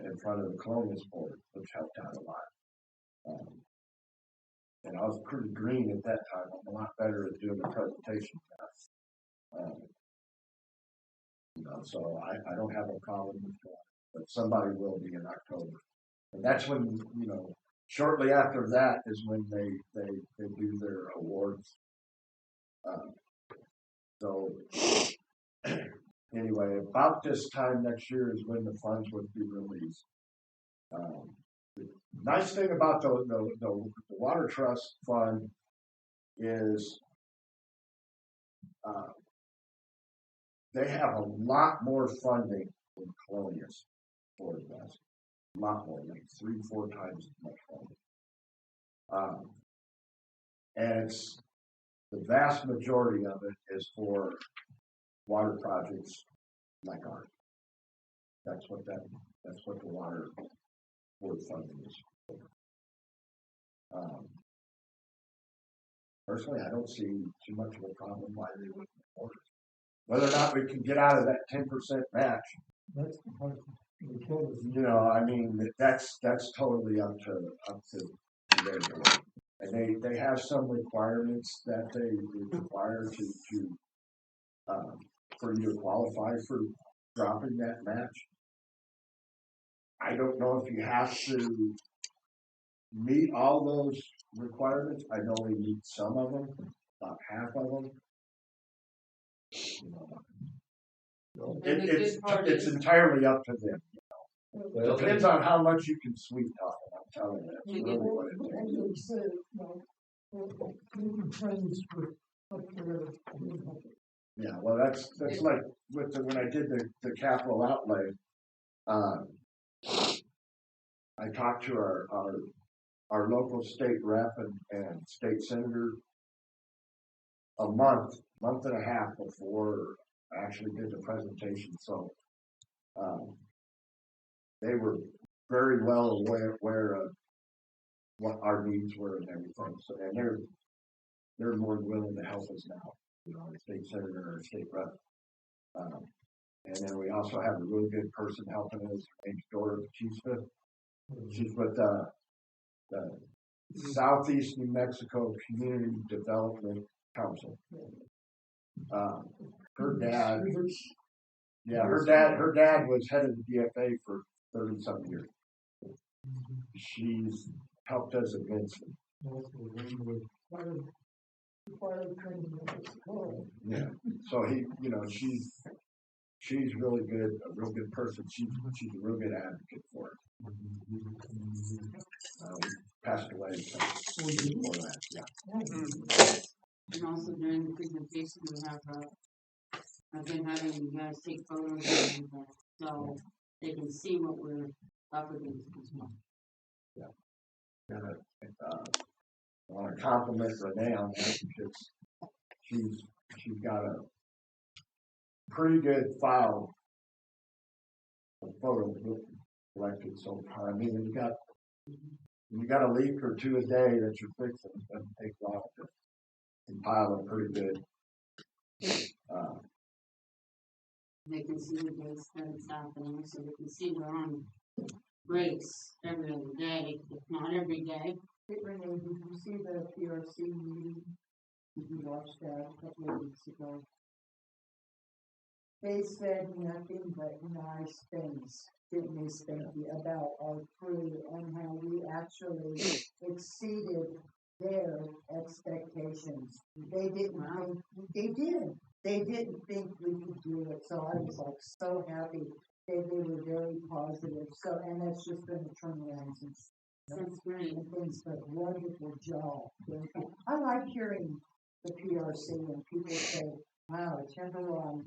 in front of the Colonius board, which helped out a lot. And I was pretty green at that time. I'm a lot better at doing the presentation now. So I don't have a problem with that, but somebody will be in October. And that's when, shortly after that is when they do their awards. So anyway, about this time next year is when the funds would be released. The nice thing about the water trust fund is they have a lot more funding than Colonius for us. A lot more, like 3-4 times as much funding. And it's the vast majority of it is for water projects like ours. That's what the water board funding is for. Personally, I don't see too much of a problem why they wouldn't afford it. Whether or not we can get out of that 10% match, That's the part we told us. I mean, that's totally up to their board. And they have some requirements that they require to for you to qualify for dropping that match. I don't know if you have to meet all those requirements. I know we meet some of them, about half of them. It's entirely up to them. Well, depends on how much you can sweet talk. I'm telling you, that's really what it is. Actually said, making friends with up there. Yeah, well, that's like when I did the capital outlay. I talked to our local state rep and state senator a month and a half before I actually did the presentation. So they were very well aware of what our needs were and everything. So and they're more than willing to help us now. The state senator or state rep. And then we also have a really good person helping us. Her name's Dora Batista. She's with the Southeast New Mexico Community Development Council. Her dad was head of the DFA for 30-something years. She's helped us immensely. Yeah. So she's really good, a real good person. She's a real good advocate for it. Passed away. So before that, yeah. And also during the presentation, we have, I've been having you guys take photos and so they can see what we're up against as well. Yeah. want to compliment Renee on that because she's got a pretty good file of photos collected so far. I mean, you got a leak or two a day that you're fixing. It doesn't take long to compile them pretty good. They can see the dates that it's happening, so they can see we're on breaks every other day, if not every day. Hey, Renee, did you see the PRC meeting? Did you watch that a couple of weeks ago? They said nothing but nice things, didn't they, Spanky, about our crew and how we actually exceeded their expectations. They didn't think, they didn't think we could do it, so I was like so happy. They were very positive, so, and that's just been a turnaround since. That's great. And things, but wonderful job. I like hearing the PRC and people say, wow, Timberon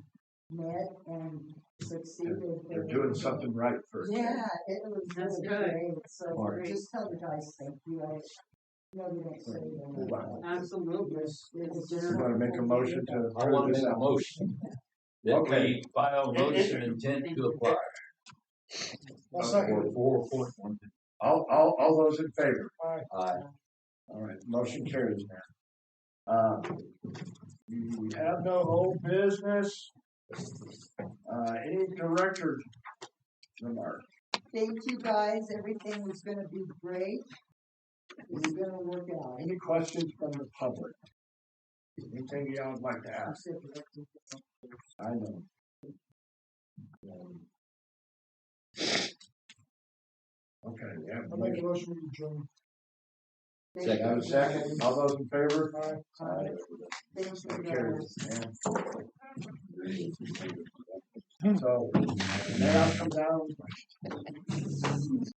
met and succeeded. They're doing something right for us. Yeah, it was That's really good. great. So Great. just tell the guys thank you. I know you don't say that. Absolutely. It's We're just. gonna make a motion to. I want to make a motion that Okay. we file motion intent to apply. I'll second it. For 4.1. All those in favor? Aye. All right, motion carries now. We have no old business. Any director remarks? Thank you guys. Everything was gonna be great. It's gonna work out. Any questions from the public? Anything y'all would like to ask? I know. Okay, yeah. I make a motion to adjourn. Second. Second. All those in favor? Aye. Thank you Carries. guys. So, now come down.